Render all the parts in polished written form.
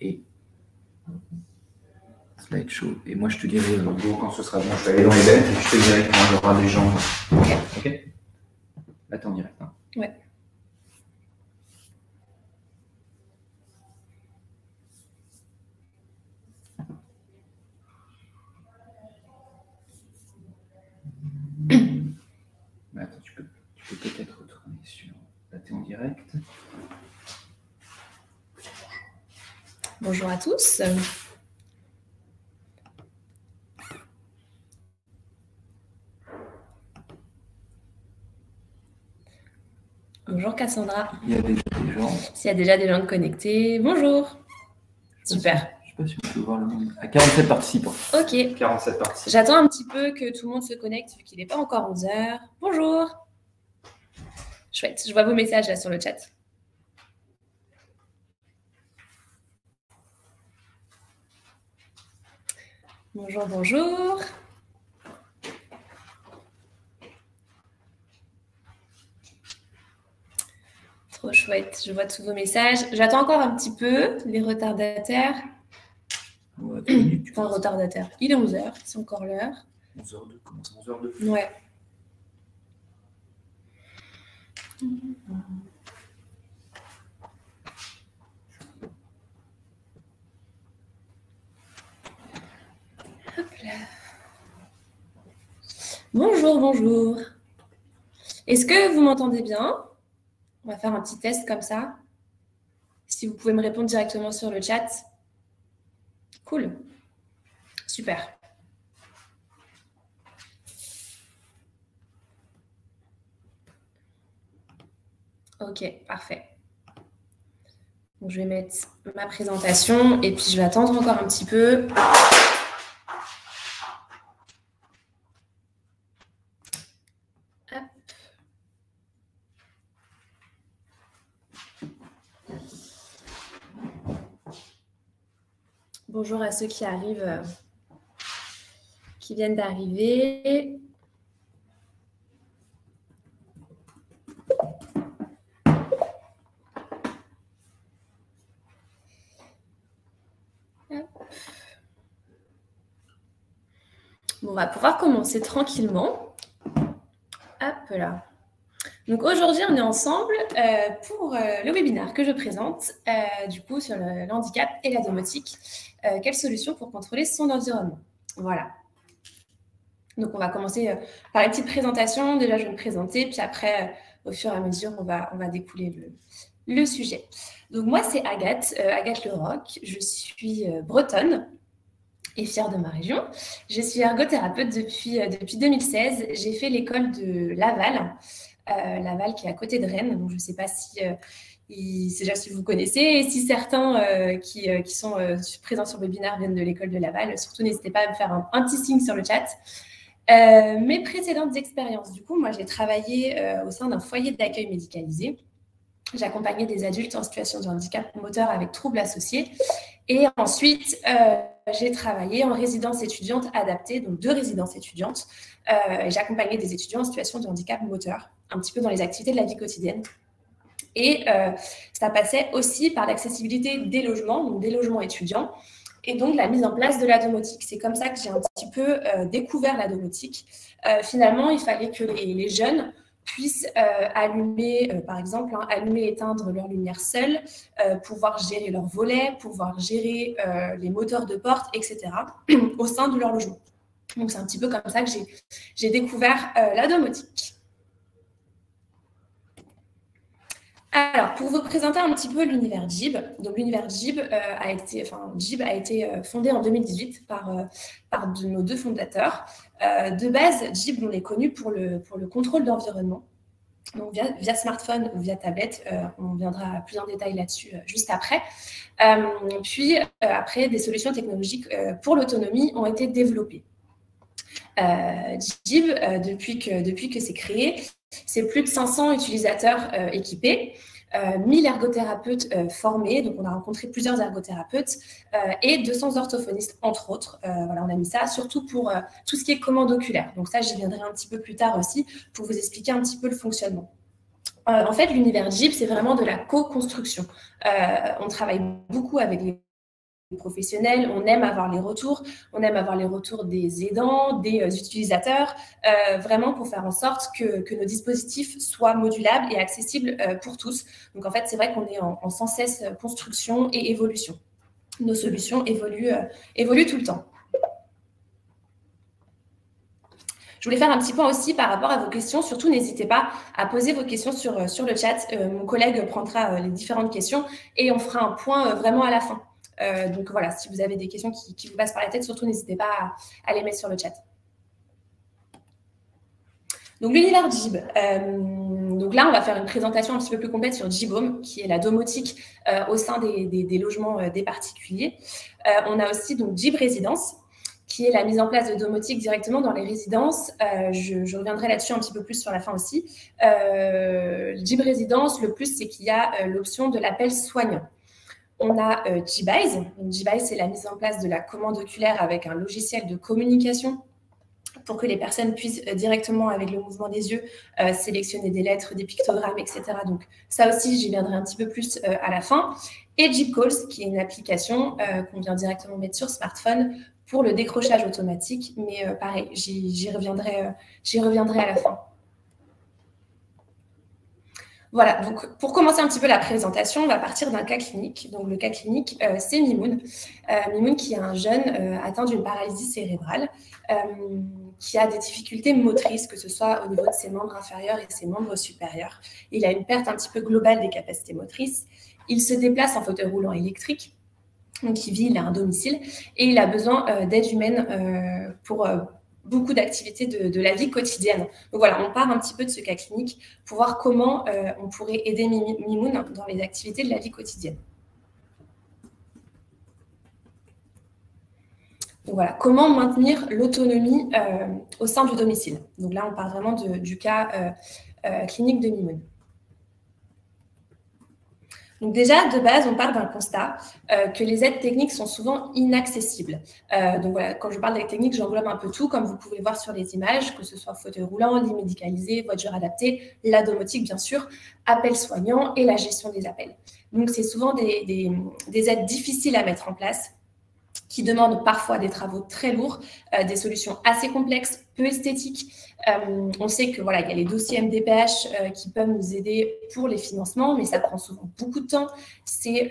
et slideshow. Et moi, je te dirai quand ce sera bon. Je vais aller dans les bêtes et je te dirai quand il y aura des gens. Ok. Là, t'es en direct. Hein. Ouais. Attends, tu peux peut-être retourner sur. Là, t'es en direct. Bonjour à tous. Bonjour Cassandra. Il y a déjà des gens. S'il y a déjà des gens connectés, bonjour. Super. Je ne sais pas si on peut voir le nombre. À 47 participants. Ok. 47 participants. J'attends un petit peu que tout le monde se connecte vu qu'il n'est pas encore 11 h. Bonjour. Chouette. Je vois vos messages là sur le chat. Bonjour, bonjour. Trop chouette, je vois tous vos messages. J'attends encore un petit peu les retardataires. Ouais, enfin, retardataire. Il est 11 h, c'est encore l'heure. 11h02, comment ça, 11h02 ? Ouais. Hop là. Bonjour, bonjour. Est-ce que vous m'entendez bien ? On va faire un petit test comme ça. Si vous pouvez me répondre directement sur le chat. Cool. Super. Ok, parfait. Donc, je vais mettre ma présentation et puis je vais attendre encore un petit peu. Hop. Bonjour à ceux qui arrivent, qui viennent d'arriver. Bon, on va pouvoir commencer tranquillement. Hop là. Donc aujourd'hui, on est ensemble pour le webinaire que je présente, du coup, sur le handicap et la domotique. Quelles solutions pour contrôler son environnement? Voilà. Donc, on va commencer par une petite présentation. Déjà, je vais me présenter, puis après, au fur et à mesure, on va découler le sujet. Donc, moi, c'est Agathe, Agathe Leroc. Je suis bretonne et fière de ma région. Je suis ergothérapeute depuis 2016. J'ai fait l'école de Laval, Laval qui est à côté de Rennes. Donc, je ne sais pas si... déjà si vous connaissez, et si certains qui sont présents sur le webinaire viennent de l'école de Laval, surtout n'hésitez pas à me faire un petit signe sur le chat. Mes précédentes expériences, du coup, moi j'ai travaillé au sein d'un foyer d'accueil médicalisé. J'accompagnais des adultes en situation de handicap moteur avec troubles associés. Et ensuite, j'ai travaillé en résidence étudiante adaptée, donc 2 résidences étudiantes. Et j'accompagnais des étudiants en situation de handicap moteur, un petit peu dans les activités de la vie quotidienne. Et ça passait aussi par l'accessibilité des logements, donc des logements étudiants, et donc la mise en place de la domotique. C'est comme ça que j'ai un petit peu découvert la domotique. Finalement, il fallait que les jeunes puissent allumer, par exemple, allumer et éteindre leur lumière seuls, pouvoir gérer leurs volets, pouvoir gérer les moteurs de porte, etc., au sein de leur logement. Donc, c'est un petit peu comme ça que j'ai découvert la domotique. Alors, pour vous présenter un petit peu l'univers Jib, donc l'univers Jib a été fondé en 2018 par nos 2 fondateurs. De base, Jib, on est connu pour le contrôle d'environnement, donc via smartphone ou via tablette. On viendra plus en détail là-dessus juste après. Puis, après, des solutions technologiques pour l'autonomie ont été développées. Jib, depuis que c'est créé, c'est plus de 500 utilisateurs équipés, 1000 ergothérapeutes formés, donc on a rencontré plusieurs ergothérapeutes, et 200 orthophonistes, entre autres. Voilà, on a mis ça surtout pour tout ce qui est commande oculaire. Donc ça, j'y viendrai un petit peu plus tard aussi pour vous expliquer un petit peu le fonctionnement. En fait, l'univers Jib, c'est vraiment de la co-construction. On travaille beaucoup avec les professionnels, on aime avoir les retours, des aidants, des utilisateurs, vraiment pour faire en sorte que nos dispositifs soient modulables et accessibles pour tous. Donc en fait, c'est vrai qu'on est en sans cesse construction et évolution. Nos solutions évoluent tout le temps. Je voulais faire un petit point aussi par rapport à vos questions. Surtout, n'hésitez pas à poser vos questions sur le chat. Mon collègue prendra les différentes questions et on fera un point vraiment à la fin. Donc voilà, si vous avez des questions qui vous passent par la tête, surtout n'hésitez pas à les mettre sur le chat. Donc l'univers Jib. Donc là, on va faire une présentation un petit peu plus complète sur Jibhome, qui est la domotique au sein des logements des particuliers. On a aussi donc Jib Résidence, qui est la mise en place de domotique directement dans les résidences. Je reviendrai là-dessus un petit peu plus sur la fin aussi. Jib Résidence, le plus, c'est qu'il y a l'option de l'appel soignant. On a Jibeyes. Jibeyes, c'est la mise en place de la commande oculaire avec un logiciel de communication pour que les personnes puissent directement, avec le mouvement des yeux, sélectionner des lettres, des pictogrammes, etc. Donc ça aussi, j'y viendrai un petit peu plus à la fin. Et JibCalls, qui est une application qu'on vient directement mettre sur smartphone pour le décrochage automatique. Mais pareil, j'y reviendrai à la fin. Voilà, donc pour commencer un petit peu la présentation, on va partir d'un cas clinique. Donc le cas clinique, c'est Mimoun. Mimoun qui est un jeune atteint d'une paralysie cérébrale, qui a des difficultés motrices, que ce soit au niveau de ses membres inférieurs et ses membres supérieurs. Il a une perte un petit peu globale des capacités motrices. Il se déplace en fauteuil roulant électrique. Donc il a un domicile et il a besoin d'aide humaine pour beaucoup d'activités de la vie quotidienne. Donc voilà, on part un petit peu de ce cas clinique pour voir comment on pourrait aider Mimoun dans les activités de la vie quotidienne. Donc voilà, comment maintenir l'autonomie au sein du domicile. Donc là, on part vraiment du cas clinique de Mimoun. Donc déjà, de base, on part d'un constat que les aides techniques sont souvent inaccessibles. Donc voilà, quand je parle d'aide technique, j'englobe un peu tout, comme vous pouvez le voir sur les images, que ce soit fauteuil roulant, lit médicalisé, voiture adaptée, la domotique, bien sûr, appels soignants et la gestion des appels. Donc c'est souvent des aides difficiles à mettre en place, qui demandent parfois des travaux très lourds, des solutions assez complexes, peu esthétiques. On sait que voilà, il y a les dossiers MDPH qui peuvent nous aider pour les financements, mais ça prend souvent beaucoup de temps, c'est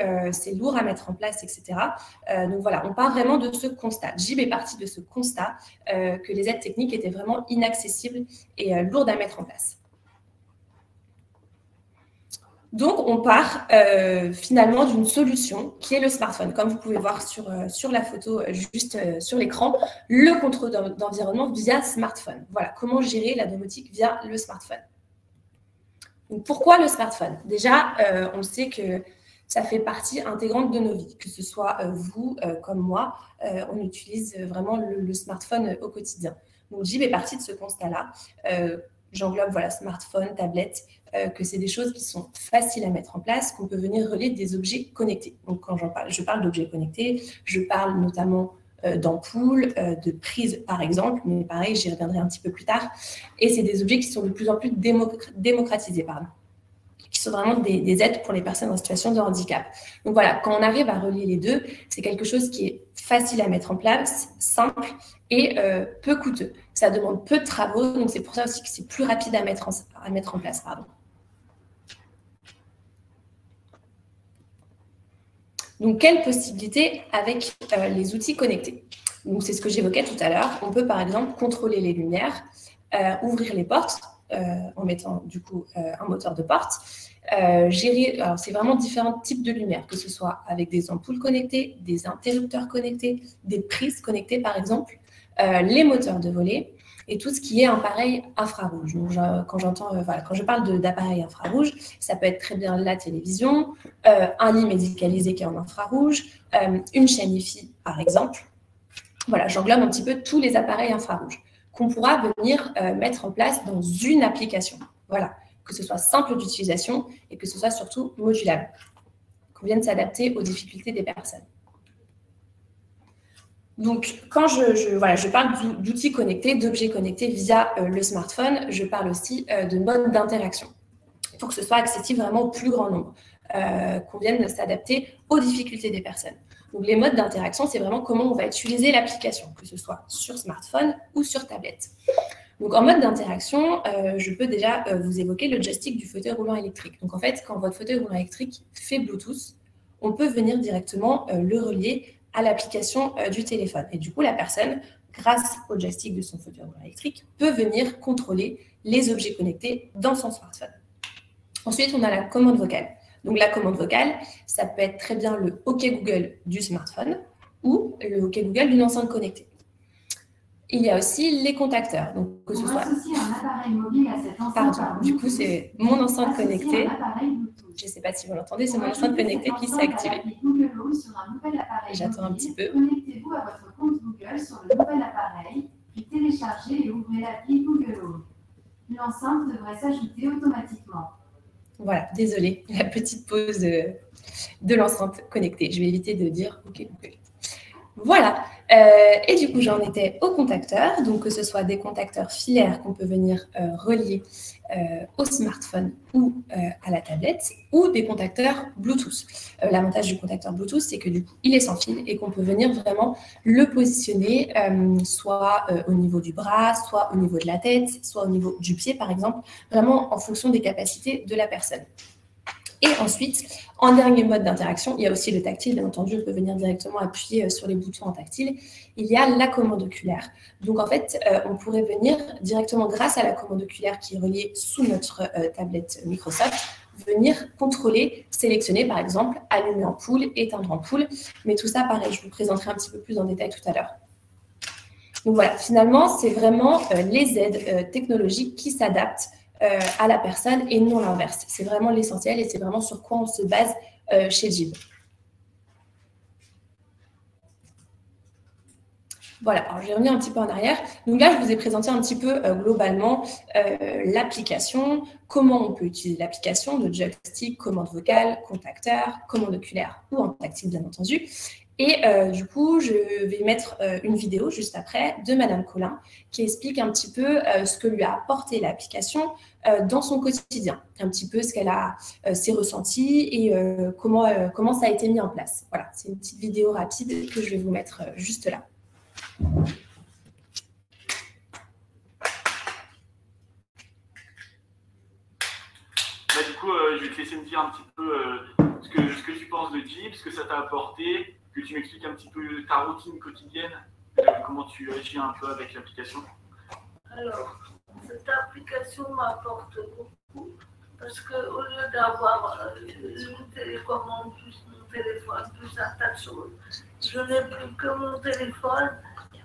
lourd à mettre en place, etc. Donc voilà, on part vraiment de ce constat. Jib est parti de ce constat que les aides techniques étaient vraiment inaccessibles et lourdes à mettre en place. Donc, on part finalement d'une solution qui est le smartphone. Comme vous pouvez voir sur la photo, juste sur l'écran, le contrôle d'environnement via smartphone. Voilà, comment gérer la domotique via le smartphone. Donc, pourquoi le smartphone? Déjà, on sait que ça fait partie intégrante de nos vies, que ce soit vous comme moi, on utilise vraiment le smartphone au quotidien. Donc, Jib est parti de ce constat-là. J'englobe voilà, smartphone, tablette, que c'est des choses qui sont faciles à mettre en place, qu'on peut venir relier des objets connectés. Donc, quand je parle d'objets connectés, je parle notamment d'ampoules, de prises, par exemple, mais pareil, j'y reviendrai un petit peu plus tard. Et c'est des objets qui sont de plus en plus démocratisés, qui sont vraiment des aides pour les personnes en situation de handicap. Donc voilà, quand on arrive à relier les deux, c'est quelque chose qui est facile à mettre en place, simple et peu coûteux. Ça demande peu de travaux, donc c'est pour ça aussi que c'est plus rapide à mettre en place. Donc, quelles possibilités avec les outils connectés? Donc, c'est ce que j'évoquais tout à l'heure. On peut, par exemple, contrôler les lumières, ouvrir les portes en mettant, du coup, un moteur de porte. Gérer, alors c'est vraiment différents types de lumière, que ce soit avec des ampoules connectées, des interrupteurs connectés, des prises connectées, par exemple, les moteurs de volet et tout ce qui est appareil infrarouge. Donc, quand je parle d'appareil infrarouge, ça peut être très bien la télévision, un lit médicalisé qui est en infrarouge, une chaîne Wi-Fi, par exemple. Voilà, j'englobe un petit peu tous les appareils infrarouges qu'on pourra venir mettre en place dans une application. Voilà, que ce soit simple d'utilisation et que ce soit surtout modulable, qu'on vienne s'adapter aux difficultés des personnes. Donc, quand je parle d'outils connectés, d'objets connectés via le smartphone, je parle aussi de modes d'interaction pour que ce soit accessible vraiment au plus grand nombre, qu'on vienne s'adapter aux difficultés des personnes. Donc, les modes d'interaction, c'est vraiment comment on va utiliser l'application, que ce soit sur smartphone ou sur tablette. Donc, en mode d'interaction, je peux déjà vous évoquer le joystick du fauteuil roulant électrique. Donc, en fait, quand votre fauteuil roulant électrique fait Bluetooth, on peut venir directement le relier à l'application du téléphone. Et du coup, la personne, grâce au joystick de son fauteuil roulant électrique, peut venir contrôler les objets connectés dans son smartphone. Ensuite, on a la commande vocale. Donc, la commande vocale, ça peut être très bien le OK Google du smartphone ou le OK Google d'une enceinte connectée. Il y a aussi les contacteurs. Donc, que ce soit... un appareil mobile à cette enceinte. Pardon, du coup, c'est mon enceinte connectée. Je ne sais pas si vous l'entendez, c'est mon enceinte connectée qui s'est activée. J'attends un petit peu. Connectez-vous à votre compte Google sur le nouvel appareil, puis téléchargez et ouvrez l'appli Google Home. L'enceinte devrait s'ajouter automatiquement. Voilà, désolée, la petite pause de l'enceinte connectée. Je vais éviter de dire OK Google. Voilà, et du coup, j'en étais aux contacteurs, donc que ce soit des contacteurs filaires qu'on peut venir relier au smartphone ou à la tablette, ou des contacteurs Bluetooth. L'avantage du contacteur Bluetooth, c'est que du coup, il est sans fil et qu'on peut venir vraiment le positionner soit au niveau du bras, soit au niveau de la tête, soit au niveau du pied, par exemple, vraiment en fonction des capacités de la personne. Et ensuite, en dernier mode d'interaction, il y a aussi le tactile. Bien entendu, on peut venir directement appuyer sur les boutons en tactile. Il y a la commande oculaire. Donc, en fait, on pourrait venir directement, grâce à la commande oculaire qui est reliée sous notre tablette Microsoft, venir contrôler, sélectionner, par exemple, allumer ampoule, éteindre ampoule. Mais tout ça, pareil, je vous présenterai un petit peu plus en détail tout à l'heure. Donc, voilà, finalement, c'est vraiment les aides technologiques qui s'adaptent à la personne et non l'inverse. C'est vraiment l'essentiel et c'est vraiment sur quoi on se base chez Jib. Voilà, alors je vais revenir un petit peu en arrière. Donc là, je vous ai présenté un petit peu globalement l'application, comment on peut utiliser l'application, de joystick, commande vocale, contacteur, commande oculaire ou en tactile, bien entendu. Et du coup, je vais mettre une vidéo juste après de Madame Collin qui explique un petit peu ce que lui a apporté l'application dans son quotidien, un petit peu ce qu'elle a, ses ressentis et comment ça a été mis en place. Voilà, c'est une petite vidéo rapide que je vais vous mettre juste là. Du coup, je vais te laisser me dire un petit peu ce que tu penses de Jib, ce que ça t'a apporté, que tu m'expliques un petit peu ta routine quotidienne, comment tu agis un peu avec l'application. Alors, cette application m'apporte beaucoup parce qu'au lieu d'avoir une télécommande plus mon téléphone, plus un tas de choses, je n'ai plus que mon téléphone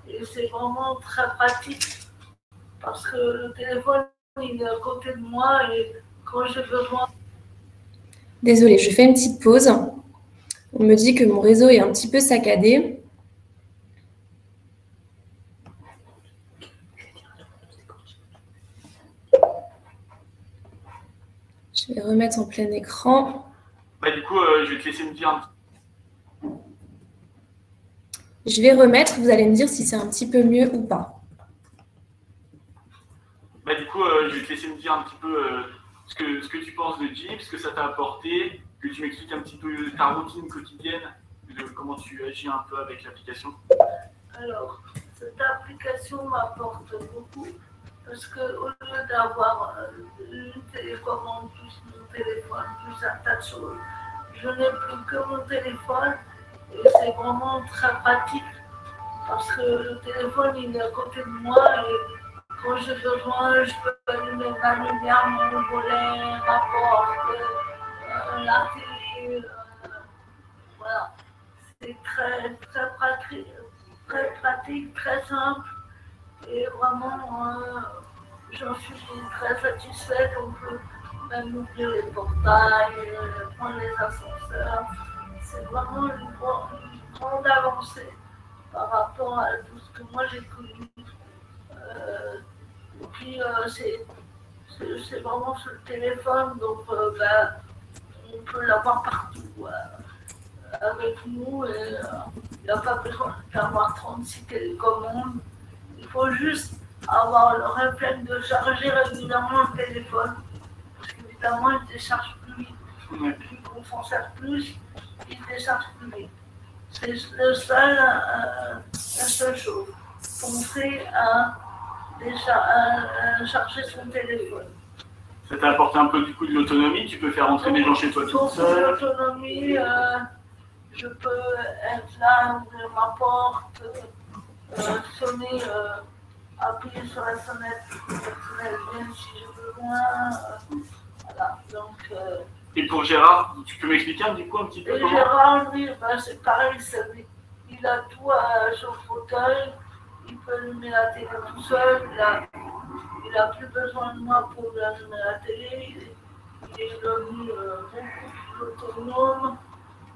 et c'est vraiment très pratique parce que le téléphone il est à côté de moi et quand j'ai besoin. Désolée, je fais une petite pause. On me dit que mon réseau est un petit peu saccadé. Je vais remettre en plein écran. Du coup, je vais te laisser me dire un petit peu. Je vais remettre, vous allez me dire si c'est un petit peu mieux ou pas. Du coup, je vais te laisser me dire un petit peu ce que tu penses de Jib, ce que ça t'a apporté, que tu m'expliques un petit peu ta routine quotidienne, comment tu agis un peu avec l'application. Alors, cette application m'apporte beaucoup parce qu'au lieu d'avoir une télécommande plus mon téléphone, plus un tas de choses, je n'ai plus que mon téléphone et c'est vraiment très pratique parce que le téléphone il est à côté de moi et quand j'ai besoin, je peux allumer ma lumière, mon volet, ma porte, la télé, voilà. C'est très pratique, très simple et vraiment j'en suis très satisfaite. On peut même ouvrir les portails, prendre les ascenseurs. C'est vraiment une grande avancée par rapport à tout ce que moi j'ai connu. Et puis c'est vraiment sur le téléphone, donc on peut l'avoir partout avec nous et il n'y a pas besoin d'avoir 36 télécommandes. Il faut juste avoir le réflexe de charger régulièrement le téléphone parce qu'évidemment il décharge plus vite. Plus on s'en sert plus, il décharge plus vite. C'est la seule chose. Penser à charger son téléphone. Ça t'a apporté un peu du coup de l'autonomie, tu peux faire entrer des gens chez toi tout seul. L'autonomie, je peux être là, ouvrir ma porte, sonner, appuyer sur la sonnette pour que le personnel vienne si j'ai besoin. Voilà, donc... Et pour Gérard, tu peux m'expliquer du coup un petit peu comment... Gérard, lui, c'est pareil, il a tout sur le fauteuil, il peut allumer la télé tout seul, il n'a plus besoin de moi pour allumer la télé, il est devenu beaucoup plus autonome,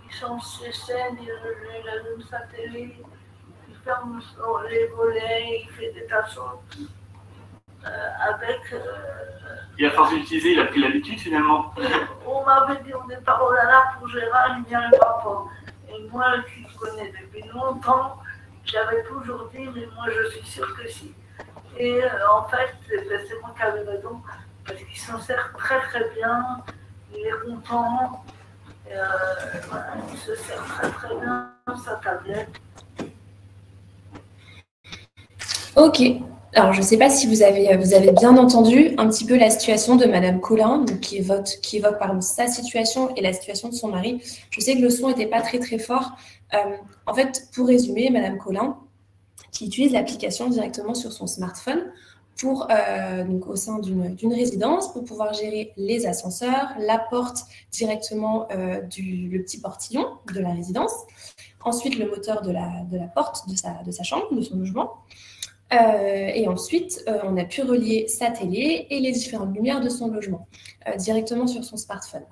il change ses chaînes, il allume sa télé, il ferme les volets, il fait des tas de choses. Et à force d'utiliser, il a pris l'habitude finalement. On m'avait dit au départ, oh là là, pour Gérard, il n'y arrivera pas. Et moi, qui te connais depuis longtemps, j'avais toujours dit, mais moi je suis sûre que si. Et en fait, c'est moi qui avais raison, parce qu'il s'en sert très très bien, il est content, et, voilà, il se sert très très bien sa tablette. Ok. Alors, je ne sais pas si vous avez bien entendu un petit peu la situation de Madame Collin, donc qui évoque sa situation et la situation de son mari. Je sais que le son n'était pas très très fort. En fait, pour résumer, Madame Collin, qui utilise l'application directement sur son smartphone pour, donc au sein d'une résidence, pour pouvoir gérer les ascenseurs, la porte directement le petit portillon de la résidence, ensuite le moteur de la porte de sa chambre, de son logement. Et ensuite, on a pu relier sa télé et les différentes lumières de son logement directement sur son smartphone.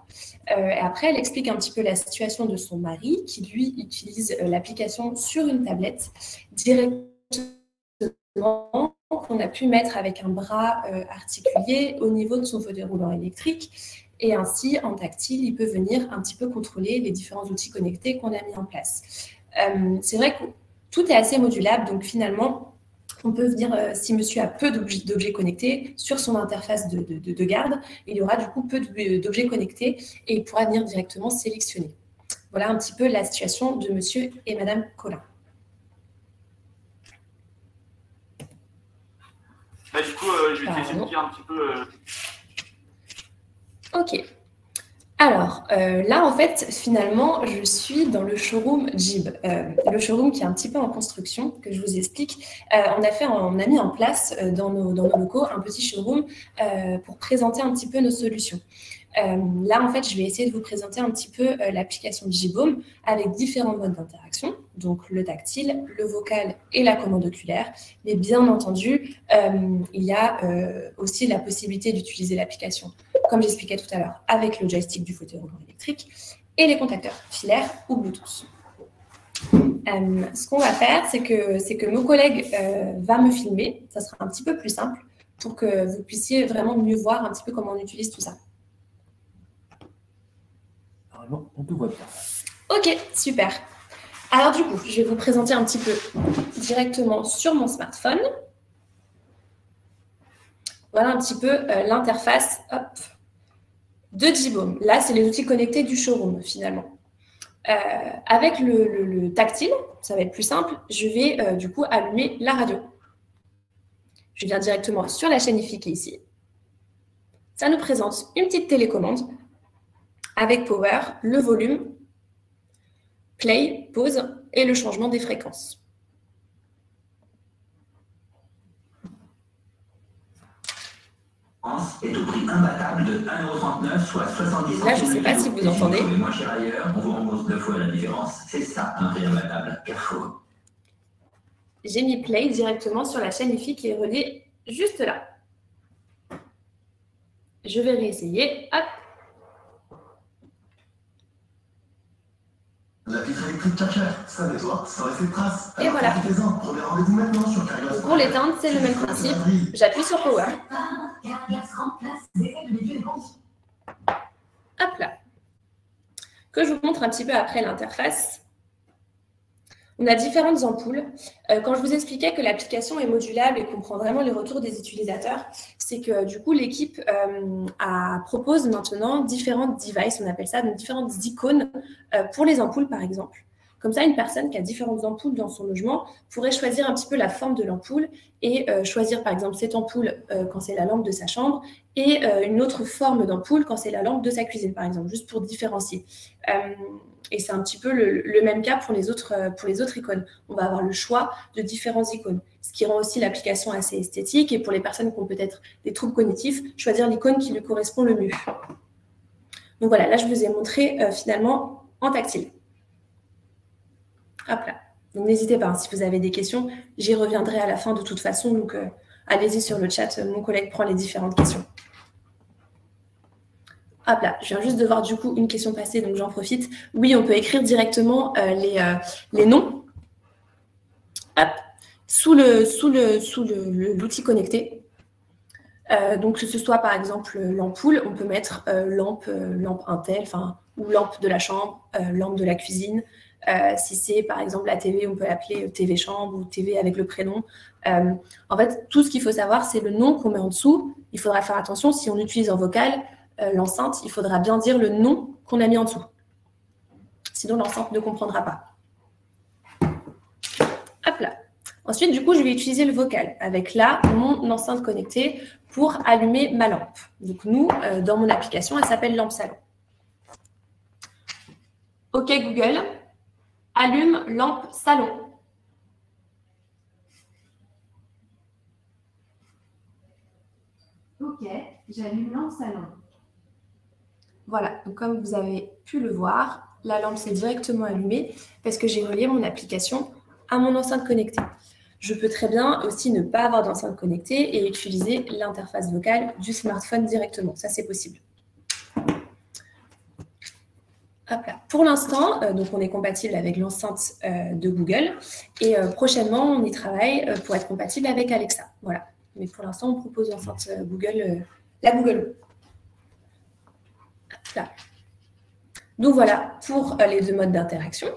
Et après, elle explique un petit peu la situation de son mari qui, lui, utilise l'application sur une tablette directement qu'on a pu mettre avec un bras articulé au niveau de son fauteuil roulant électrique. Et ainsi, en tactile, il peut venir un petit peu contrôler les différents outils connectés qu'on a mis en place. C'est vrai que tout est assez modulable, donc finalement, on peut venir, si monsieur a peu d'objets connectés, sur son interface de garde, il y aura du coup peu d'objets connectés et il pourra venir directement sélectionner. Voilà un petit peu la situation de monsieur et madame Collin. Du coup, je vais te laisser me dire un petit peu... Ok. Alors, là, en fait, finalement, je suis dans le showroom Jib. Le showroom qui est un petit peu en construction, que je vous explique. On a mis en place dans nos locaux un petit showroom pour présenter un petit peu nos solutions. Là, en fait, je vais essayer de vous présenter un petit peu l'application Jibhome avec différents modes d'interaction, donc le tactile, le vocal et la commande oculaire. Mais bien entendu, il y a aussi la possibilité d'utiliser l'application, comme j'expliquais tout à l'heure, avec le joystick du fauteuil roulant électrique et les contacteurs filaires ou Bluetooth. Ce qu'on va faire, c'est que mon collègue va me filmer. Ça sera un petit peu plus simple pour que vous puissiez vraiment mieux voir un petit peu comment on utilise tout ça. Normalement, on te voit bien. Ok, super. Alors du coup, je vais vous présenter un petit peu directement sur mon smartphone. Voilà un petit peu l'interface de Jibhome. Là, c'est les outils connectés du showroom, finalement. Avec le tactile, ça va être plus simple, je vais du coup allumer la radio. Je viens directement sur la chaîne IFI qui est ici. Ça nous présente une petite télécommande avec Power, le volume, Play, pause et le changement des fréquences. Est au prix imbattable de 1,39 €, soit 70 Là, je ne sais pas si vous entendez. Si vous moins cher ailleurs, on vous rembourse 2 fois la différence. C'est ça, un prix imbattable. Carrefour. J'ai mis Play directement sur la chaîne IFI qui est reliée juste là. Je vais réessayer. Hop. La vitre électrique Karcher, ça nettoie, ça reste une trace. Et voilà. Prenez rendez-vous maintenant sur Carglass. Pour l'éteindre, c'est le même principe. J'appuie sur Power. Hop là. Que je vous montre un petit peu après l'interface. On a différentes ampoules. Quand je vous expliquais que l'application est modulable et qu'on prend vraiment les retours des utilisateurs, c'est que du coup, l'équipe propose maintenant différentes devices, on appelle ça, donc différentes icônes pour les ampoules, par exemple. Comme ça, une personne qui a différentes ampoules dans son logement pourrait choisir un petit peu la forme de l'ampoule et choisir par exemple cette ampoule quand c'est la lampe de sa chambre et une autre forme d'ampoule quand c'est la lampe de sa cuisine, par exemple, juste pour différencier. Et c'est un petit peu le même cas pour les autres icônes. On va avoir le choix de différentes icônes, ce qui rend aussi l'application assez esthétique. Et pour les personnes qui ont peut-être des troubles cognitifs, choisir l'icône qui lui correspond le mieux. Donc voilà, là, je vous ai montré finalement en tactile. Hop là. Donc n'hésitez pas, hein, si vous avez des questions, j'y reviendrai à la fin de toute façon. Donc allez-y sur le chat, mon collègue prend les différentes questions. Hop là, je viens juste de voir du coup une question passer, donc j'en profite. Oui, on peut écrire directement les noms hop, sous l'outil connecté. Donc que ce soit par exemple l'ampoule, on peut mettre lampe Intel, ou lampe de la chambre, lampe de la cuisine. Si c'est par exemple la TV, on peut l'appeler TV chambre ou TV avec le prénom. En fait, tout ce qu'il faut savoir, c'est le nom qu'on met en dessous. Il faudra faire attention, si on utilise en vocal l'enceinte, il faudra bien dire le nom qu'on a mis en dessous. Sinon, l'enceinte ne comprendra pas. Hop là. Ensuite, du coup, je vais utiliser le vocal avec là, mon enceinte connectée pour allumer ma lampe. Donc, nous, dans mon application, elle s'appelle Lampe Salon. OK Google, allume lampe salon. OK, j'allume lampe salon. Voilà, donc comme vous avez pu le voir, la lampe s'est directement allumée parce que j'ai relié mon application à mon enceinte connectée. Je peux très bien aussi ne pas avoir d'enceinte connectée et utiliser l'interface vocale du smartphone directement. Ça, c'est possible. Hop là. Pour l'instant, donc on est compatible avec l'enceinte de Google et prochainement, on y travaille pour être compatible avec Alexa. Voilà. Mais pour l'instant, on propose l'enceinte Google, la Google Home. Là. Donc voilà pour les deux modes d'interaction.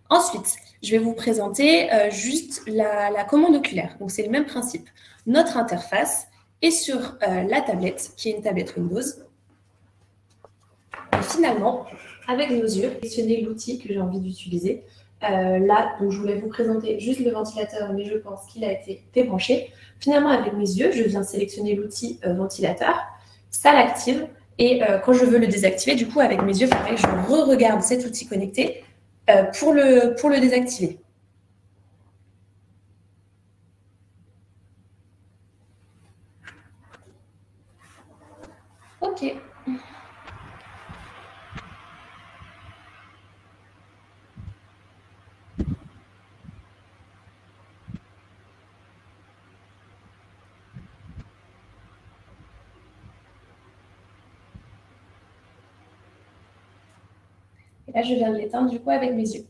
Ensuite, je vais vous présenter juste la commande oculaire. Donc c'est le même principe. Notre interface est sur la tablette, qui est une tablette Windows. Et finalement, avec nos yeux, sélectionnez l'outil que j'ai envie d'utiliser. Là, donc, je voulais vous présenter juste le ventilateur, mais je pense qu'il a été débranché. Finalement, avec mes yeux, je viens sélectionner l'outil ventilateur. Ça l'active. Et quand je veux le désactiver, du coup, avec mes yeux, pareil, je re-regarde cet outil connecté pour le désactiver. OK. Et là, je viens de l'éteindre du coup avec mes yeux.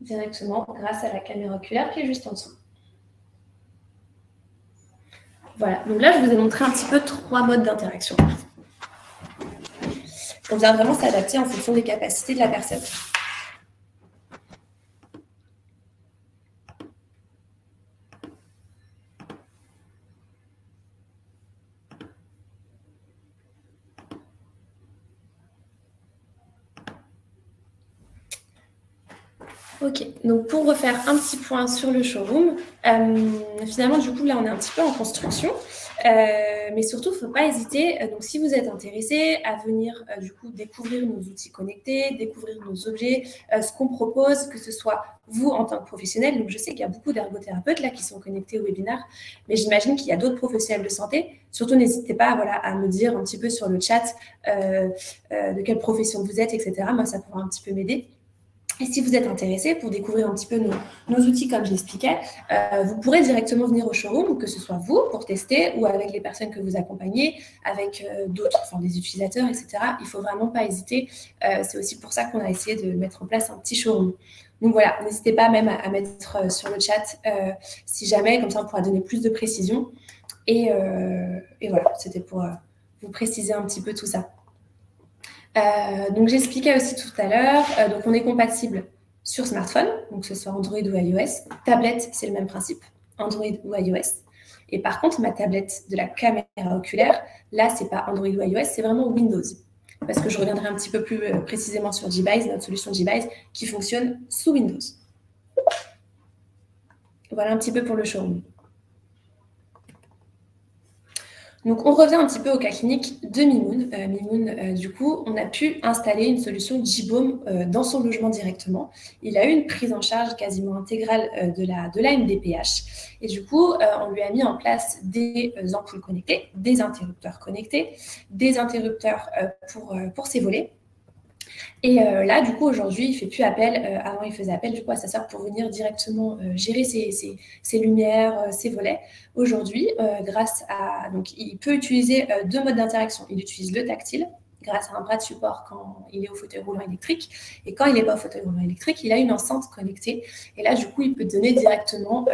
Directement grâce à la caméra oculaire qui est juste en dessous. Voilà, donc là, je vous ai montré un petit peu 3 modes d'interaction. On vient vraiment s'adapter en fonction des capacités de la personne. Ok, donc pour refaire un petit point sur le showroom, finalement, du coup, là, on est un petit peu en construction, mais surtout, il ne faut pas hésiter, donc si vous êtes intéressé à venir, du coup, découvrir nos outils connectés, découvrir nos objets, ce qu'on propose, que ce soit vous en tant que professionnel, donc je sais qu'il y a beaucoup d'ergothérapeutes là qui sont connectés au webinaire, mais j'imagine qu'il y a d'autres professionnels de santé, surtout n'hésitez pas voilà, à me dire un petit peu sur le chat de quelle profession vous êtes, etc. Moi, ça pourra un petit peu m'aider. Et si vous êtes intéressé pour découvrir un petit peu nos outils, comme je l'expliquais, vous pourrez directement venir au showroom, que ce soit vous pour tester ou avec les personnes que vous accompagnez, avec d'autres, enfin des utilisateurs, etc. Il ne faut vraiment pas hésiter. C'est aussi pour ça qu'on a essayé de mettre en place un petit showroom. Donc voilà, n'hésitez pas même à mettre sur le chat si jamais, comme ça on pourra donner plus de précision. Et voilà, c'était pour vous préciser un petit peu tout ça. Donc j'expliquais aussi tout à l'heure, donc on est compatible sur smartphone, donc que ce soit Android ou iOS. Tablette, c'est le même principe, Android ou iOS. Et par contre, ma tablette de la caméra oculaire, là, c'est pas Android ou iOS, c'est vraiment Windows. parce que je reviendrai un petit peu plus précisément sur GBISE, notre solution GBISE, qui fonctionne sous Windows. Voilà un petit peu pour le showroom. Donc, on revient un petit peu au cas clinique de Mimoun. Mimoun, du coup, on a pu installer une solution JBaume dans son logement directement. Il a eu une prise en charge quasiment intégrale de la MDPH. Et du coup, on lui a mis en place des ampoules connectées, des interrupteurs connectés, des interrupteurs pour ses volets. Et là, du coup, aujourd'hui, il ne fait plus appel. Avant, il faisait appel du coup, à sa sœur pour venir directement gérer ses lumières, ses volets. Aujourd'hui, grâce à... Donc, il peut utiliser 2 modes d'interaction. Il utilise le tactile, grâce à un bras de support quand il est au fauteuil roulant électrique. Et quand il n'est pas au fauteuil roulant électrique, il a une enceinte connectée. Et là, du coup, il peut donner directement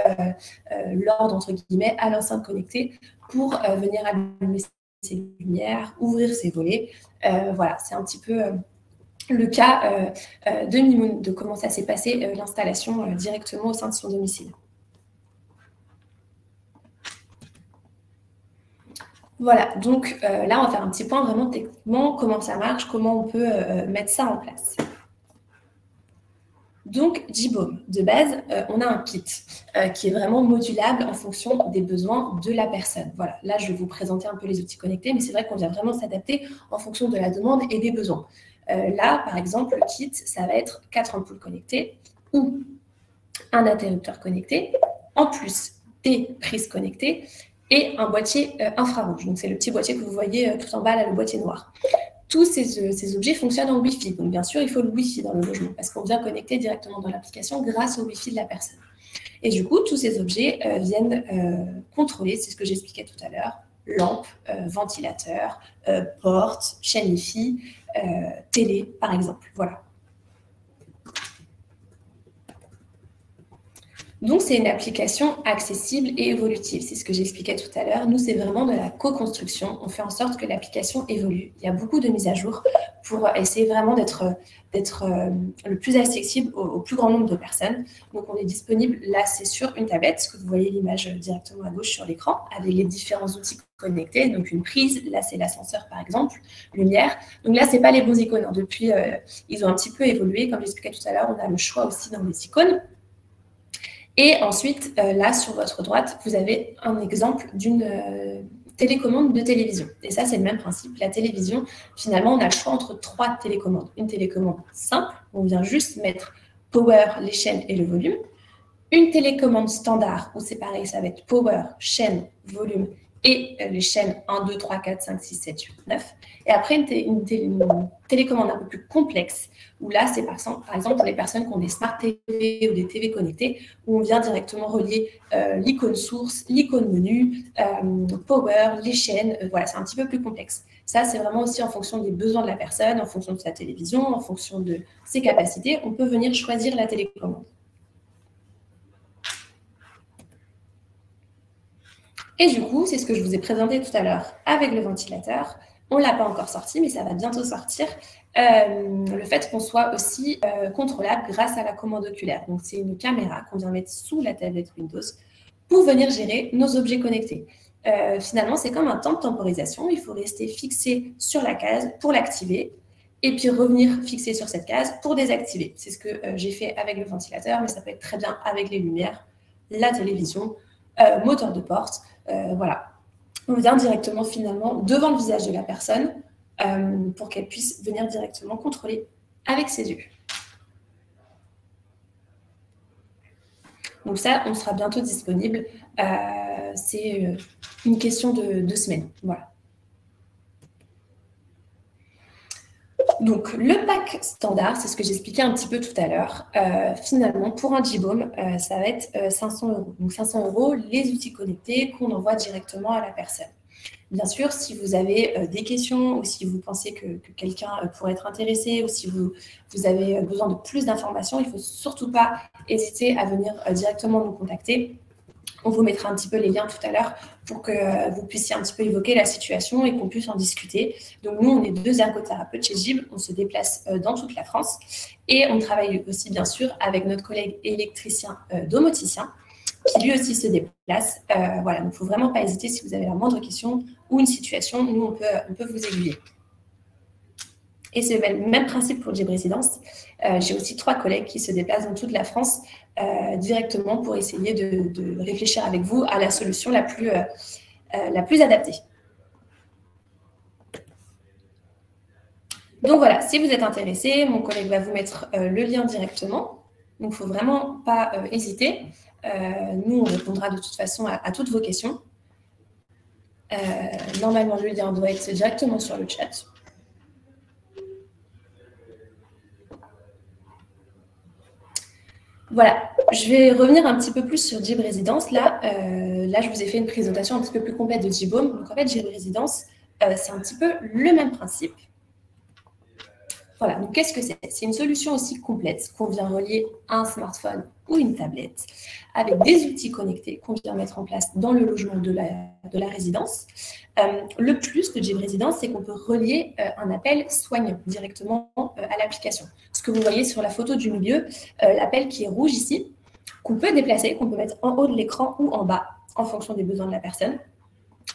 l'ordre, entre guillemets, à l'enceinte connectée pour venir allumer ses lumières, ouvrir ses volets. Voilà, c'est un petit peu... le cas de Mimoun, de comment ça s'est passé l'installation directement au sein de son domicile. Voilà, donc là, on va faire un petit point vraiment techniquement, comment ça marche, comment on peut mettre ça en place. Donc, JBaume, de base, on a un kit qui est vraiment modulable en fonction des besoins de la personne. Voilà, là, je vais vous présenter un peu les outils connectés, mais c'est vrai qu'on vient vraiment s'adapter en fonction de la demande et des besoins. Là, par exemple, le kit, ça va être 4 ampoules connectées ou un interrupteur connecté, en plus des prises connectées et un boîtier infrarouge. Donc, c'est le petit boîtier que vous voyez tout en bas, là, le boîtier noir. Tous ces objets fonctionnent en Wi-Fi. Donc, bien sûr, il faut le Wi-Fi dans le logement parce qu'on vient connecter directement dans l'application grâce au Wi-Fi de la personne. Et du coup, tous ces objets viennent contrôler, c'est ce que j'expliquais tout à l'heure, lampe, ventilateur, porte, chaîne Wi-Fi, télé, par exemple. Voilà. Donc, c'est une application accessible et évolutive. C'est ce que j'expliquais tout à l'heure. Nous, c'est vraiment de la co-construction. On fait en sorte que l'application évolue. Il y a beaucoup de mises à jour pour essayer vraiment d'être le plus accessible au plus grand nombre de personnes. Donc, on est disponible, là, c'est sur une tablette, que vous voyez l'image directement à gauche sur l'écran, avec les différents outils connectés. Donc, une prise, là, c'est l'ascenseur, par exemple, lumière. Donc là, ce n'est pas les bons icônes. Depuis, ils ont un petit peu évolué. Comme j'expliquais tout à l'heure, on a le choix aussi dans les icônes. Et ensuite, là, sur votre droite, vous avez un exemple d'une télécommande de télévision. Et ça, c'est le même principe. La télévision, finalement, on a le choix entre 3 télécommandes. Une télécommande simple, où on vient juste mettre power, les chaînes et le volume. Une télécommande standard, où c'est pareil, ça va être power, chaîne, volume et les chaînes 1, 2, 3, 4, 5, 6, 7, 8, 9. Et après, une télécommande un peu plus complexe, où là, c'est par exemple pour les personnes qui ont des smart TV ou des TV connectées, où on vient directement relier l'icône source, l'icône menu, power, les chaînes. Voilà, c'est un petit peu plus complexe. Ça, c'est vraiment aussi en fonction des besoins de la personne, en fonction de sa télévision, en fonction de ses capacités. On peut venir choisir la télécommande. Et du coup, c'est ce que je vous ai présenté tout à l'heure avec le ventilateur. On ne l'a pas encore sorti, mais ça va bientôt sortir. Le fait qu'on soit aussi contrôlable grâce à la commande oculaire. Donc, c'est une caméra qu'on vient mettre sous la tablette Windows pour venir gérer nos objets connectés. Finalement, c'est comme un temps de temporisation. Il faut rester fixé sur la case pour l'activer et puis revenir fixé sur cette case pour désactiver. C'est ce que j'ai fait avec le ventilateur, mais ça peut être très bien avec les lumières, la télévision, moteur de porte. Voilà. On vient directement finalement devant le visage de la personne pour qu'elle puisse venir directement contrôler avec ses yeux. Donc ça, on sera bientôt disponible. C'est une question de 2 semaines. Voilà. Donc, le pack standard, c'est ce que j'expliquais un petit peu tout à l'heure. Finalement, pour un JBaume, ça va être 500 €. Donc, 500 € les outils connectés qu'on envoie directement à la personne. Bien sûr, si vous avez des questions ou si vous pensez que quelqu'un pourrait être intéressé ou si vous avez besoin de plus d'informations, il ne faut surtout pas hésiter à venir directement nous contacter. On vous mettra un petit peu les liens tout à l'heure pour que vous puissiez un petit peu évoquer la situation et qu'on puisse en discuter. Donc, nous, on est 2 ergothérapeutes chez JBaume. On se déplace dans toute la France. Et on travaille aussi, bien sûr, avec notre collègue électricien domoticien qui, lui aussi, se déplace. Voilà, donc il ne faut vraiment pas hésiter si vous avez la moindre question ou une situation. Nous, on peut vous aiguiller. Et c'est le même principe pour Jib Résidence. J'ai aussi 3 collègues qui se déplacent dans toute la France directement pour essayer de réfléchir avec vous à la solution la plus adaptée. Donc voilà, si vous êtes intéressé, mon collègue va vous mettre le lien directement. Donc, il ne faut vraiment pas hésiter. Nous, on répondra de toute façon à toutes vos questions. Normalement, le lien doit être directement sur le chat. Voilà, je vais revenir un petit peu plus sur Jib Résidence. Là, je vous ai fait une présentation un petit peu plus complète de Jibhome. Donc, en fait, Jib Résidence, c'est un petit peu le même principe. Voilà, donc qu'est-ce que c'est? C'est une solution aussi complète qu'on vient relier à un smartphone ou une tablette avec des outils connectés qu'on vient mettre en place dans le logement de la résidence. Le plus de Jib Résidence, c'est qu'on peut relier un appel soignant directement à l'application. Ce que vous voyez sur la photo du milieu, l'appel qui est rouge ici, qu'on peut déplacer, qu'on peut mettre en haut de l'écran ou en bas en fonction des besoins de la personne.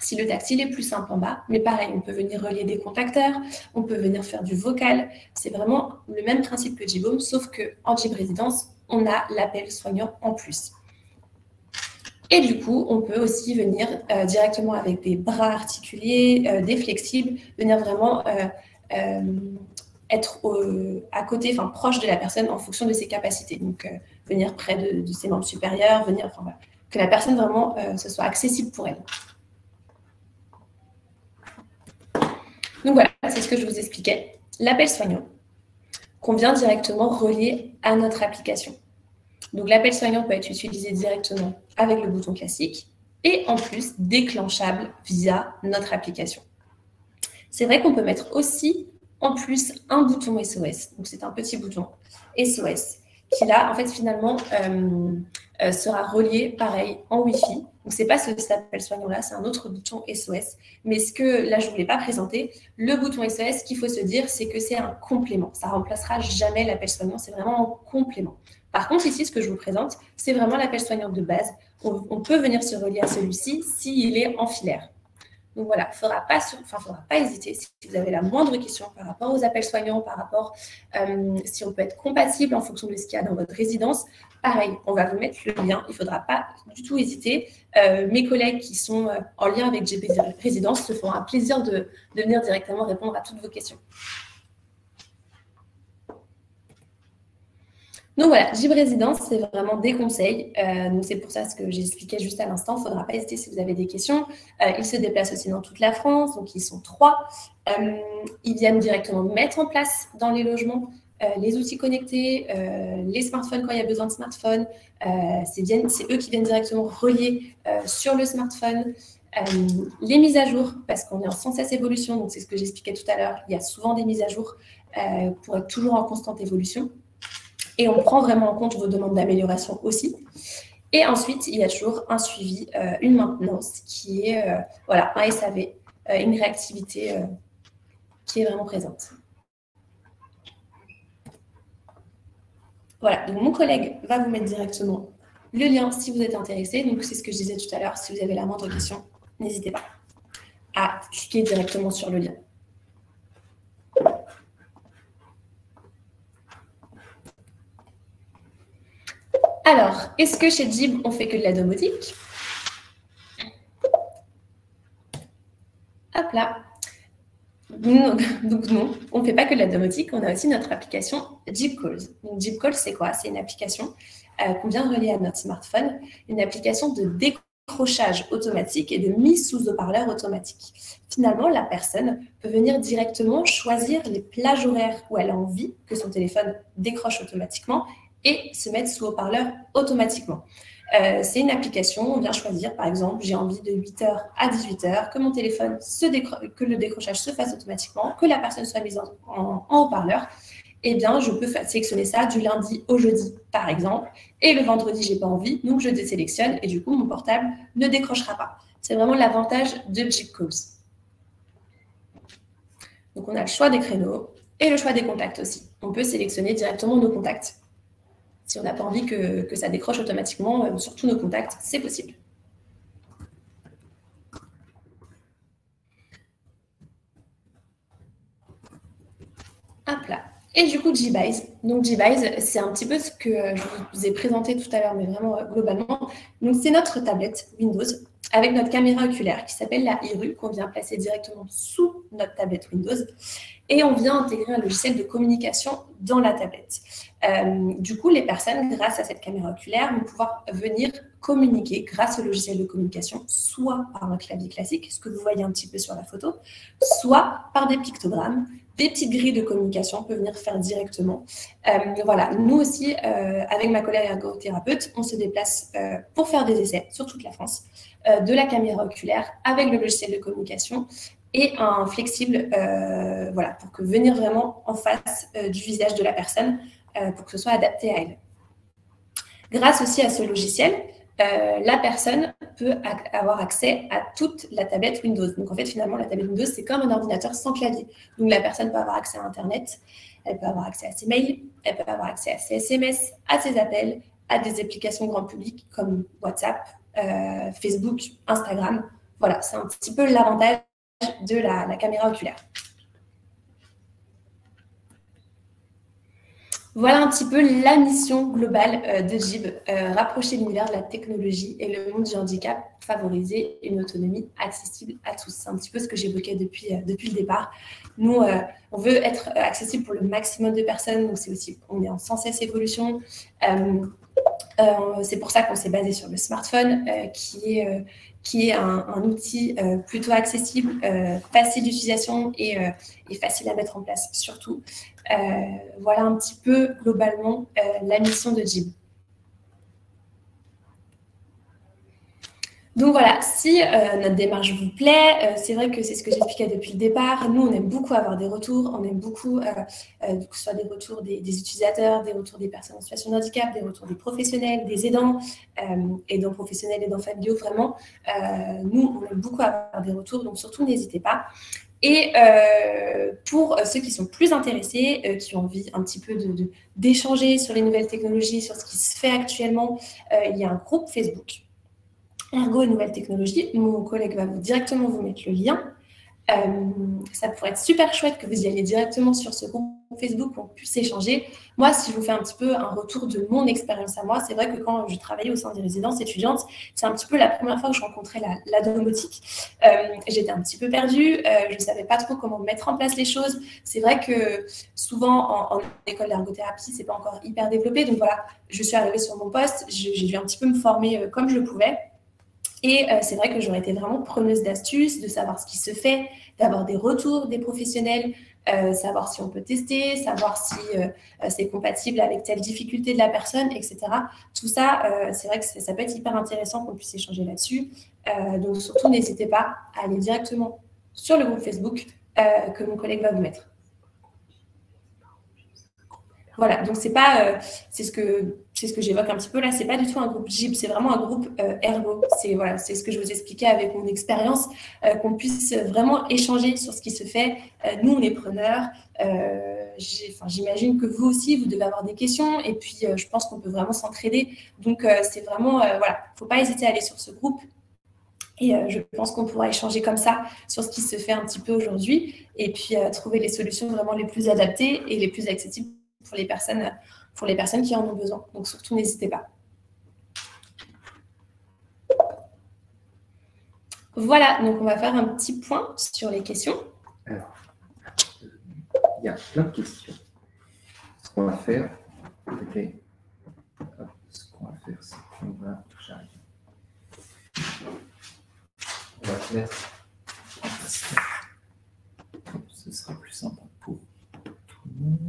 Si le tactile est plus simple en bas, mais pareil, on peut venir relier des contacteurs, on peut venir faire du vocal. C'est vraiment le même principe que Jibhome, sauf qu'en Jib Résidence, on a l'appel soignant en plus. Et du coup, on peut aussi venir directement avec des bras articulés, des flexibles, venir vraiment être à côté, enfin proche de la personne en fonction de ses capacités. Donc, venir près de ses membres supérieurs, venir, enfin, voilà, que la personne vraiment, ce soit accessible pour elle. Donc voilà, c'est ce que je vous expliquais. L'appel soignant, qu'on vient directement relier à notre application. Donc l'appel soignant peut être utilisé directement avec le bouton classique et en plus déclenchable via notre application. C'est vrai qu'on peut mettre aussi en plus un bouton SOS. Donc c'est un petit bouton SOS qui là, en fait, finalement, sera relié pareil en Wi-Fi. Donc, ce n'est pas cet appel soignant-là, c'est un autre bouton SOS. Mais ce que, là, je ne vous l'ai pas présenté, le bouton SOS, ce qu'il faut se dire, c'est que c'est un complément. Ça ne remplacera jamais l'appel soignant, c'est vraiment un complément. Par contre, ici, ce que je vous présente, c'est vraiment l'appel soignant de base. On peut venir se relier à celui-ci s'il est en filaire. Donc voilà, il ne faudra pas hésiter si vous avez la moindre question par rapport aux appels soignants, par rapport si on peut être compatible en fonction de ce qu'il y a dans votre résidence. Pareil, on va vous mettre le lien, il ne faudra pas du tout hésiter. Mes collègues qui sont en lien avec Jib Résidence se font un plaisir de venir directement répondre à toutes vos questions. Donc voilà, Jib Résidence, c'est vraiment des conseils. Donc c'est pour ça ce que j'expliquais juste à l'instant. Il ne faudra pas hésiter si vous avez des questions. Ils se déplacent aussi dans toute la France, donc ils sont 3. Ils viennent directement mettre en place dans les logements les outils connectés, les smartphones quand il y a besoin de smartphones. C'est eux qui viennent directement relier sur le smartphone. Les mises à jour, parce qu'on est en sans cesse évolution, donc c'est ce que j'expliquais tout à l'heure. Il y a souvent des mises à jour pour être toujours en constante évolution. Et on prend vraiment en compte vos demandes d'amélioration aussi. Et ensuite, il y a toujours un suivi, une maintenance qui est voilà, un SAV, une réactivité qui est vraiment présente. Voilà, donc mon collègue va vous mettre directement le lien si vous êtes intéressé. Donc, c'est ce que je disais tout à l'heure. Si vous avez la moindre question, n'hésitez pas à cliquer directement sur le lien. Alors, est-ce que chez Jib, on fait que de la domotique? Hop là. Donc non, on ne fait pas que de la domotique, on a aussi notre application Jib Calls. Donc Jib Calls, c'est quoi? C'est une application qu'on vient relier à notre smartphone, une application de décrochage automatique et de mise sous haut-parleur automatique. Finalement, la personne peut venir directement choisir les plages horaires où elle a envie que son téléphone décroche automatiquement et se mettre sous haut-parleur automatiquement. C'est une application, on vient choisir, par exemple, j'ai envie de 8h à 18h, que mon téléphone, que le décrochage se fasse automatiquement, que la personne soit mise en haut-parleur. Eh bien, je peux sélectionner ça du lundi au jeudi, par exemple, et le vendredi, je n'ai pas envie, donc je désélectionne, et du coup, mon portable ne décrochera pas. C'est vraiment l'avantage de Jib Calls. Donc, on a le choix des créneaux et le choix des contacts aussi. On peut sélectionner directement nos contacts. Si on n'a pas envie que ça décroche automatiquement sur tous nos contacts, c'est possible. Et du coup, GBISE. Donc, GBISE, c'est un petit peu ce que je vous ai présenté tout à l'heure, mais vraiment globalement. Donc, c'est notre tablette Windows avec notre caméra oculaire qui s'appelle la IRU, qu'on vient placer directement sous notre tablette Windows. Et on vient intégrer un logiciel de communication dans la tablette. Du coup, les personnes, grâce à cette caméra oculaire, vont pouvoir venir communiquer grâce au logiciel de communication, soit par un clavier classique, ce que vous voyez un petit peu sur la photo, soit par des pictogrammes, des petites grilles de communication, on peut venir faire directement. Voilà, nous aussi, avec ma collègue ergothérapeute, on se déplace pour faire des essais sur toute la France, de la caméra oculaire avec le logiciel de communication et un flexible, voilà, pour que venir vraiment en face du visage de la personne, pour que ce soit adapté à elle. Grâce aussi à ce logiciel, la personne peut avoir accès à toute la tablette Windows. Donc, en fait, finalement, la tablette Windows, c'est comme un ordinateur sans clavier. Donc, la personne peut avoir accès à Internet, elle peut avoir accès à ses mails, elle peut avoir accès à ses SMS, à ses appels, à des applications grand public comme WhatsApp, Facebook, Instagram. Voilà, c'est un petit peu l'avantage de la caméra oculaire. Voilà un petit peu la mission globale de GIB, rapprocher l'univers de la technologie et le monde du handicap, favoriser une autonomie accessible à tous. C'est un petit peu ce que j'évoquais depuis le départ. Nous, on veut être accessible pour le maximum de personnes, donc c'est aussi, on est en sans cesse évolution. C'est pour ça qu'on s'est basé sur le smartphone, qui est un outil plutôt accessible, facile d'utilisation et facile à mettre en place surtout. Voilà un petit peu globalement la mission de GIB. Donc voilà, si notre démarche vous plaît, c'est vrai que c'est ce que j'expliquais depuis le départ. Nous, on aime beaucoup avoir des retours, on aime beaucoup que ce soit des retours des utilisateurs, des retours des personnes en situation de handicap, des retours des professionnels, des aidants professionnels, aidants familiaux, vraiment. Nous, on aime beaucoup avoir des retours, donc surtout n'hésitez pas. Et pour ceux qui sont plus intéressés, qui ont envie un petit peu d'échanger sur les nouvelles technologies, sur ce qui se fait actuellement, il y a un groupe Facebook, Ergo et Nouvelles Technologies. Mon collègue va directement vous mettre le lien. Ça pourrait être super chouette que vous y alliez directement sur ce groupe Facebook pour qu'on puisse échanger. Moi, si je vous fais un petit peu un retour de mon expérience à moi, c'est vrai que quand je travaillais au sein des résidences étudiantes, c'est un petit peu la première fois que je rencontrais la domotique. J'étais un petit peu perdue, je ne savais pas trop comment mettre en place les choses. C'est vrai que souvent, en école d'ergothérapie, ce n'est pas encore hyper développé. Donc voilà, je suis arrivée sur mon poste, j'ai dû un petit peu me former comme je pouvais. Et c'est vrai que j'aurais été vraiment preneuse d'astuces, de savoir ce qui se fait, d'avoir des retours des professionnels, savoir si on peut tester, savoir si c'est compatible avec telle difficulté de la personne, etc. Tout ça, c'est vrai que ça peut être hyper intéressant qu'on puisse échanger là-dessus. Donc surtout, n'hésitez pas à aller directement sur le groupe Facebook que mon collègue va vous mettre. Voilà, donc c'est pas, c'est ce que j'évoque un petit peu là, c'est pas du tout un groupe GIB, c'est vraiment un groupe Ergo. C'est ce que je vous expliquais avec mon expérience, qu'on puisse vraiment échanger sur ce qui se fait. Nous, on est preneurs. J'imagine que vous aussi, vous devez avoir des questions, et puis je pense qu'on peut vraiment s'entraider. Donc c'est vraiment, voilà, faut pas hésiter à aller sur ce groupe. Et je pense qu'on pourra échanger comme ça sur ce qui se fait un petit peu aujourd'hui, et puis trouver les solutions vraiment les plus adaptées et les plus accessibles pour les personnes qui en ont besoin. Donc, surtout, n'hésitez pas. Voilà, donc on va faire un petit point sur les questions. Alors, il y a plein de questions. Ce qu'on va faire, c'est qu'on va... J'arrive. On va se mettre en face. Ce sera plus simple pour tout le monde.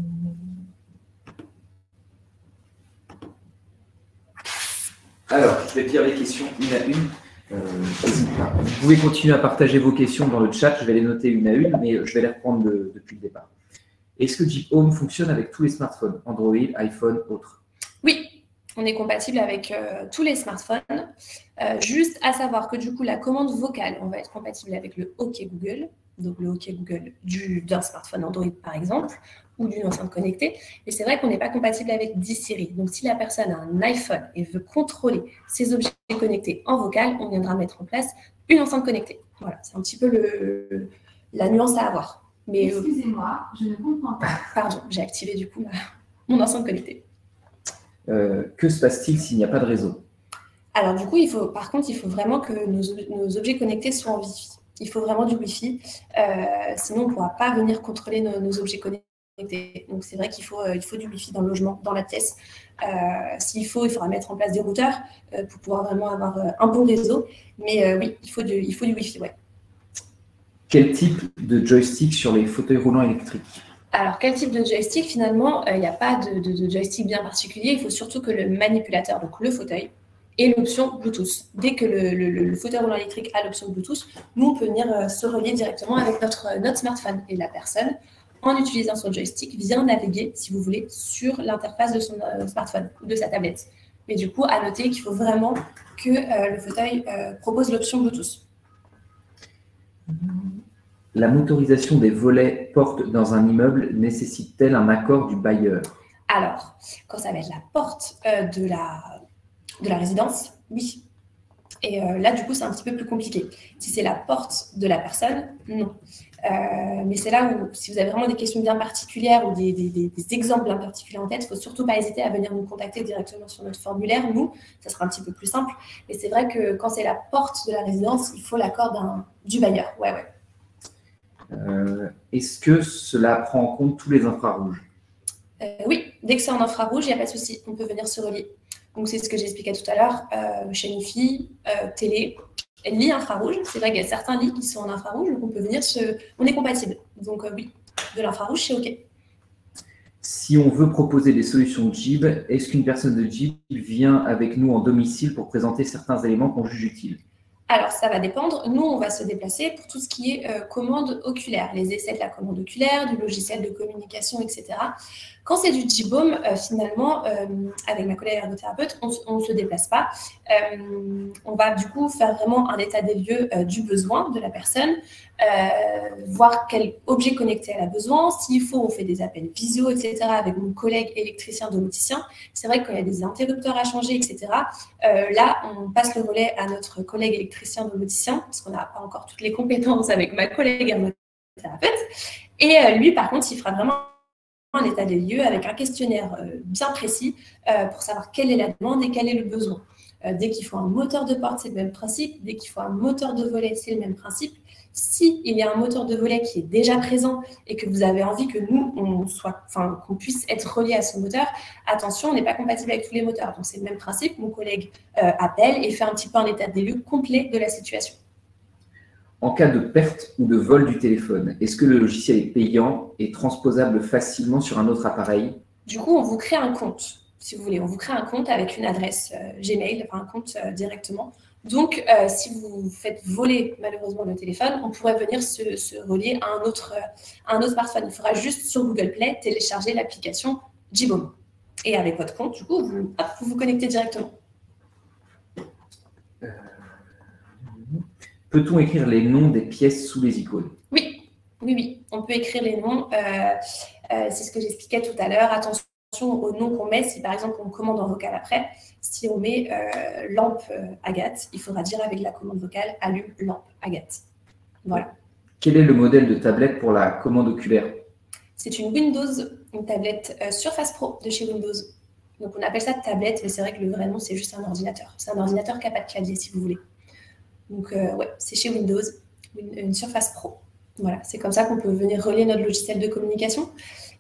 Alors, je vais lire les questions une à une. Vous pouvez continuer à partager vos questions dans le chat, je vais les noter une à une, mais je vais les reprendre depuis le départ. Est-ce que GIB Home fonctionne avec tous les smartphones, Android, iPhone, autres? Oui, on est compatible avec tous les smartphones. Juste à savoir que du coup, la commande vocale, on va être compatible avec le OK Google, donc le OK Google d'un smartphone Android par exemple, ou d'une enceinte connectée. Et c'est vrai qu'on n'est pas compatible avec Siri. Donc, si la personne a un iPhone et veut contrôler ses objets connectés en vocal, on viendra mettre en place une enceinte connectée. Voilà, c'est un petit peu la nuance à avoir. Mais Excusez-moi, je ne comprends pas. pardon, j'ai activé du coup mon enceinte connectée. Que se passe-t-il s'il n'y a pas de réseau? Alors du coup, par contre, il faut vraiment que nos objets connectés soient en Wi-Fi. Il faut vraiment du Wi-Fi, sinon on ne pourra pas venir contrôler nos objets connectés. Donc c'est vrai qu'il faut du Wi-Fi dans le logement, dans la pièce. S'il faut, il faudra mettre en place des routeurs pour pouvoir vraiment avoir un bon réseau. Mais oui, il faut du Wi-Fi, ouais. Quel type de joystick sur les fauteuils roulants électriques? Alors, quel type de joystick? Finalement, il n'y a pas de joystick bien particulier. Il faut surtout que le manipulateur, donc le fauteuil, ait l'option Bluetooth. Dès que le fauteuil roulant électrique a l'option Bluetooth, nous, on peut venir se relier directement avec notre smartphone. Et la personne, en utilisant son joystick, vient naviguer, si vous voulez, sur l'interface de son smartphone ou de sa tablette. Mais du coup, à noter qu'il faut vraiment que le fauteuil propose l'option Bluetooth. La motorisation des volets portes dans un immeuble nécessite-t-elle un accord du bailleur? Alors, quand ça va être la porte de la résidence, oui. Et là, du coup, c'est un petit peu plus compliqué. Si c'est la porte de la personne, non. Mais c'est là où, si vous avez vraiment des questions bien particulières ou des exemples bien particuliers en tête, il ne faut surtout pas hésiter à venir nous contacter directement sur notre formulaire. Nous, ça sera un petit peu plus simple. Mais c'est vrai que quand c'est la porte de la résidence, il faut l'accord du bailleur. Ouais. Est-ce que cela prend en compte tous les infrarouges? Oui, dès que c'est en infrarouge, il n'y a pas de souci. On peut venir se relier. Donc, c'est ce que j'expliquais tout à l'heure. Chaîne Wi-Fi, télé, lit infrarouge. C'est vrai qu'il y a certains lits qui sont en infrarouge, donc on peut venir on est compatible. Donc, oui, de l'infrarouge, c'est OK. Si on veut proposer des solutions Jib, est-ce qu'une personne de Jib vient avec nous en domicile pour présenter certains éléments qu'on juge utiles? Alors, ça va dépendre. Nous, on va se déplacer pour tout ce qui est commande oculaire, les essais de la commande oculaire, du logiciel de communication, etc. Quand c'est du Jibhome, finalement, avec ma collègue ergothérapeute, on ne se déplace pas. On va du coup faire vraiment un état des lieux du besoin de la personne, voir quel objet connecté elle a besoin. S'il faut, on fait des appels visio, etc. avec mon collègue électricien domoticien. C'est vrai qu'il y a des interrupteurs à changer, etc. Là, on passe le relais à notre collègue électricien domoticien, parce qu'on n'a pas encore toutes les compétences avec ma collègue ergothérapeute. Et lui, par contre, il fera vraiment un état des lieux avec un questionnaire bien précis pour savoir quelle est la demande et quel est le besoin. Dès qu'il faut un moteur de porte, c'est le même principe. Dès qu'il faut un moteur de volet, c'est le même principe. S'il y a un moteur de volet qui est déjà présent et que vous avez envie que nous, qu'on puisse être relié à ce moteur, attention, on n'est pas compatible avec tous les moteurs. Donc, c'est le même principe. Mon collègue appelle et fait un petit peu un état des lieux complet de la situation. En cas de perte ou de vol du téléphone, est-ce que le logiciel est payant et transposable facilement sur un autre appareil? Du coup, on vous crée un compte, si vous voulez. On vous crée un compte avec une adresse Gmail, enfin un compte directement. Donc, si vous faites voler malheureusement le téléphone, on pourrait venir se relier à un autre smartphone. Il faudra juste sur Google Play télécharger l'application Jibhome. Et avec votre compte, du coup, vous vous connectez directement. Peut-on écrire les noms des pièces sous les icônes? Oui. On peut écrire les noms. C'est ce que j'expliquais tout à l'heure. Attention aux noms qu'on met. Si par exemple on commande en vocal après, si on met lampe Agathe, il faudra dire avec la commande vocale allume lampe Agathe. Voilà. Quel est le modèle de tablette pour la commande oculaire? C'est une Windows, une tablette Surface Pro de chez Windows. Donc on appelle ça tablette, mais c'est vrai que le vrai nom c'est juste un ordinateur. C'est un ordinateur qui n'a pas de clavier si vous voulez. Donc, ouais, c'est chez Windows, une Surface Pro. Voilà, c'est comme ça qu'on peut venir relier notre logiciel de communication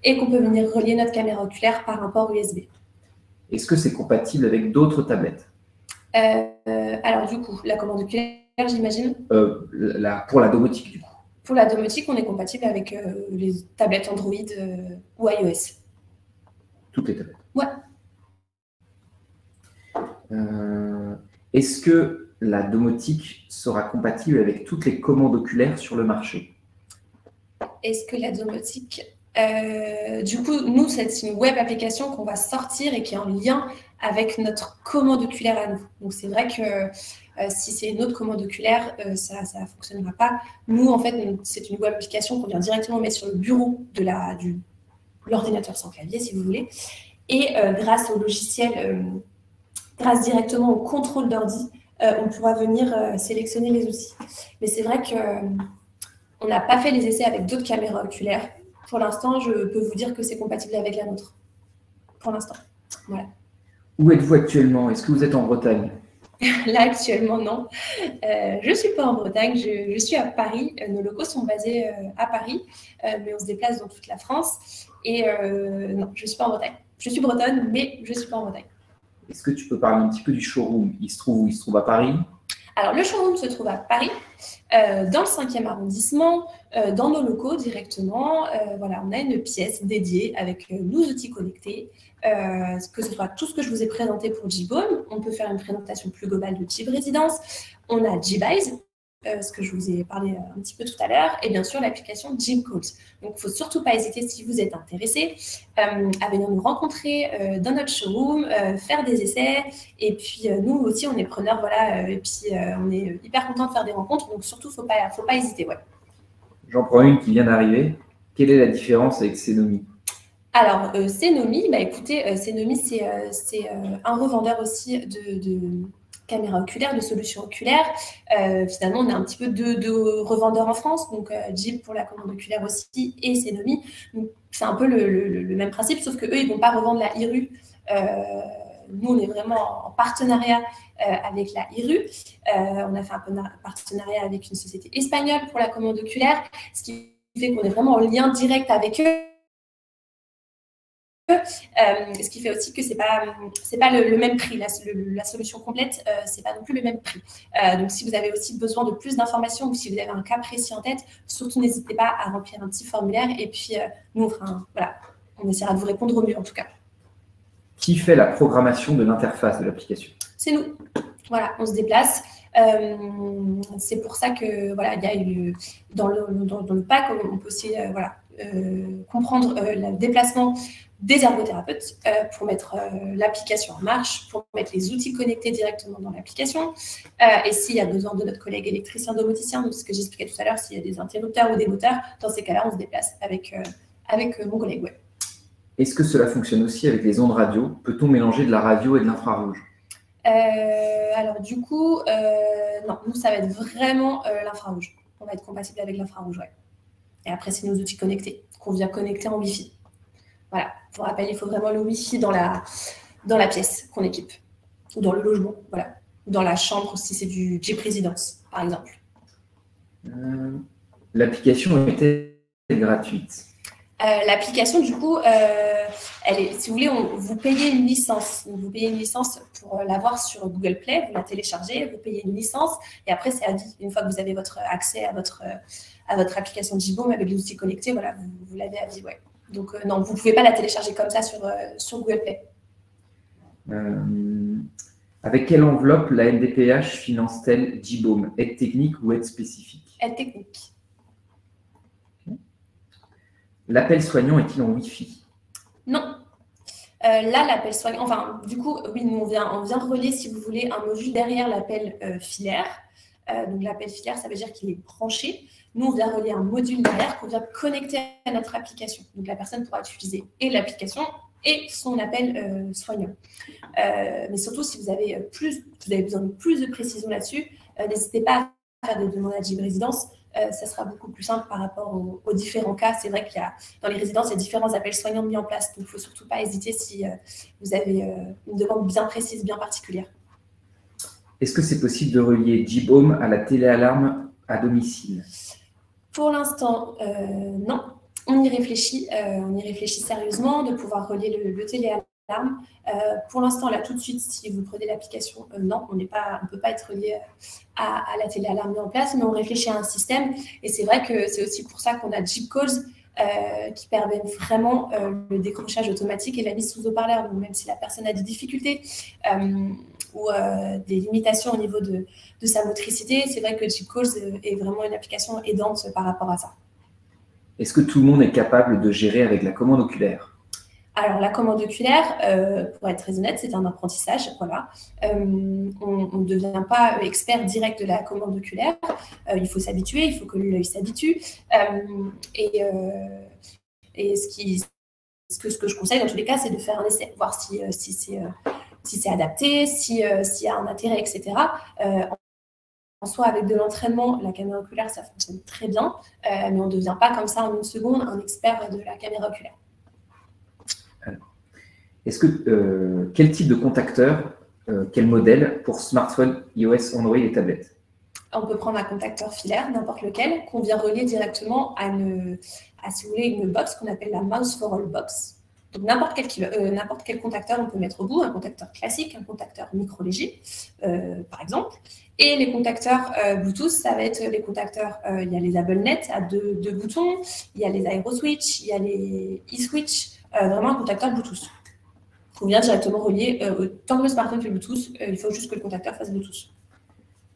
et qu'on peut venir relier notre caméra oculaire par un port USB. Est-ce que c'est compatible avec d'autres tablettes? Alors, du coup, la commande oculaire, j'imagine? Pour la domotique, du coup. Pour la domotique, on est compatible avec les tablettes Android ou iOS. Toutes les tablettes? Ouais. Est-ce que la domotique sera compatible avec toutes les commandes oculaires sur le marché? Est-ce que la domotique... du coup, nous, c'est une web application qu'on va sortir et qui est en lien avec notre commande oculaire à nous. Donc, c'est vrai que si c'est une autre commande oculaire, ça ne fonctionnera pas. Nous, en fait, c'est une web application qu'on vient directement mettre sur le bureau de l'ordinateur sans clavier, si vous voulez. Et grâce au logiciel, grâce directement au contrôle d'ordi, on pourra venir sélectionner les outils. Mais c'est vrai que On n'a pas fait les essais avec d'autres caméras oculaires. Pour l'instant, je peux vous dire que c'est compatible avec la nôtre. Pour l'instant. Voilà. Où êtes-vous actuellement? Est-ce que vous êtes en Bretagne? Là, actuellement, non. Je ne suis pas en Bretagne, je suis à Paris. Nos locaux sont basés à Paris, mais on se déplace dans toute la France. Et non, je ne suis pas en Bretagne. Je suis bretonne, mais je ne suis pas en Bretagne. Est-ce que tu peux parler un petit peu du showroom? Il se trouve où? Il se trouve à Paris? Alors, le showroom se trouve à Paris, dans le 5e arrondissement, dans nos locaux directement. Voilà, on a une pièce dédiée avec nos outils connectés, que ce soit tout ce que je vous ai présenté pour JBOM. On peut faire une présentation plus globale de JB Résidence. On a JBeyes, ce que je vous ai parlé un petit peu tout à l'heure, et bien sûr l'application JB Calls. Donc, il ne faut surtout pas hésiter, si vous êtes intéressé, à venir nous rencontrer dans notre showroom, faire des essais. Et puis, nous aussi, on est preneurs, voilà, et puis on est hyper contents de faire des rencontres. Donc, surtout, il ne faut pas hésiter. Ouais. J'en prends une qui vient d'arriver. Quelle est la différence avec Cenomi? Alors, Cenomi, bah, écoutez, Cenomi, c'est un revendeur aussi de caméras oculaires, de solutions oculaires. Finalement, on a un petit peu deux revendeurs en France, donc JB pour la commande oculaire aussi et Cenomi. C'est un peu le même principe, sauf qu'eux, ils ne vont pas revendre la IRU. Nous, on est vraiment en partenariat avec la IRU. On a fait un partenariat avec une société espagnole pour la commande oculaire, ce qui fait qu'on est vraiment en lien direct avec eux. Ce qui fait aussi que c'est pas le même prix. La solution complète, c'est pas non plus le même prix. Donc, si vous avez aussi besoin de plus d'informations ou si vous avez un cas précis en tête, surtout n'hésitez pas à remplir un petit formulaire et puis nous, on essaiera de vous répondre au mieux en tout cas. Qui fait la programmation de l'interface de l'application? C'est nous. Voilà, on se déplace. C'est pour ça que voilà, il y a eu dans le pack, on peut aussi comprendre le déplacement des ergothérapeutes pour mettre l'application en marche, pour mettre les outils connectés directement dans l'application. Et s'il y a besoin de notre collègue électricien domoticien, donc ce que j'expliquais tout à l'heure, s'il y a des interrupteurs ou des moteurs, dans ces cas-là, on se déplace avec mon collègue. Ouais. Est-ce que cela fonctionne aussi avec les ondes radio? Peut-on mélanger de la radio et de l'infrarouge? Alors du coup, non, nous, ça va être vraiment l'infrarouge. On va être compatible avec l'infrarouge, ouais. Et après, c'est nos outils connectés, qu'on vient connecter en Wi-Fi. Voilà, pour rappel, il faut vraiment le Wi-Fi dans la pièce qu'on équipe, ou dans le logement, voilà. Dans la chambre, si c'est du JB Résidence, par exemple. L'application est-elle gratuite? L'application, du coup, elle est, si vous voulez, vous payez une licence. Donc, vous payez une licence pour l'avoir sur Google Play, vous la téléchargez, vous payez une licence, et après, c'est à vie. Une fois que vous avez votre accès à votre application JBOM avec les outils connectés, voilà, vous l'avez à vie, ouais. Donc, non, vous ne pouvez pas la télécharger comme ça sur Google Play. Avec quelle enveloppe la NDPH finance-t-elle JBOM? Aide technique ou aide spécifique? Aide technique. L'appel soignant est-il en Wi-Fi? Non. Là, l'appel soignant, enfin, du coup, oui, nous, on vient relier, si vous voulez, un module derrière l'appel filaire. Donc, l'appel filaire, ça veut dire qu'il est branché. Nous, on vient relier un module derrière qu'on vient connecter à notre application. Donc, la personne pourra utiliser et l'application et son appel soignant. Mais surtout, si vous avez besoin de plus de précision là-dessus, n'hésitez pas à faire des demandes à JB Résidence. Ça sera beaucoup plus simple par rapport aux différents cas. C'est vrai qu'il y a, dans les résidences, il y a différents appels soignants mis en place. Donc, il ne faut surtout pas hésiter si vous avez une demande bien précise, bien particulière. Est-ce que c'est possible de relier JBOM à la téléalarme à domicile? Pour l'instant, non. On y réfléchit sérieusement de pouvoir relier le téléalarme. Pour l'instant, là, tout de suite, si vous prenez l'application, non, on ne peut pas être relié à la téléalarme mise en place, mais on réfléchit à un système. Et c'est vrai que c'est aussi pour ça qu'on a JB Calls qui permet vraiment le décrochage automatique et la mise sous haut-parleur. Donc, même si la personne a des difficultés ou des limitations au niveau de sa motricité, c'est vrai que JB Calls est vraiment une application aidante par rapport à ça. Est-ce que tout le monde est capable de gérer avec la commande oculaire? Alors, la commande oculaire, pour être très honnête, c'est un apprentissage. Voilà. On ne devient pas expert direct de la commande oculaire. Il faut s'habituer, il faut que l'œil s'habitue. Et ce que je conseille dans tous les cas, c'est de faire un essai, voir si c'est adapté, s'il y a un intérêt, etc. en soi, avec de l'entraînement, la caméra oculaire, ça fonctionne très bien, mais on ne devient pas comme ça en une seconde un expert de la caméra oculaire. Est-ce que quel type de contacteur, quel modèle pour smartphone, iOS, Android et tablette? On peut prendre un contacteur filaire, n'importe lequel, qu'on vient relier directement à, si vous voulez, une box qu'on appelle la Mouse for All box. Donc n'importe quel contacteur on peut mettre au bout, un contacteur classique, un contacteur micro léger, par exemple. Et les contacteurs Bluetooth, ça va être les contacteurs, il y a les AbleNet à deux boutons, il y a les AeroSwitch, il y a les eSwitch, vraiment un contacteur Bluetooth. On vient directement relier, tant que le smartphone fait Bluetooth, il faut juste que le contacteur fasse Bluetooth.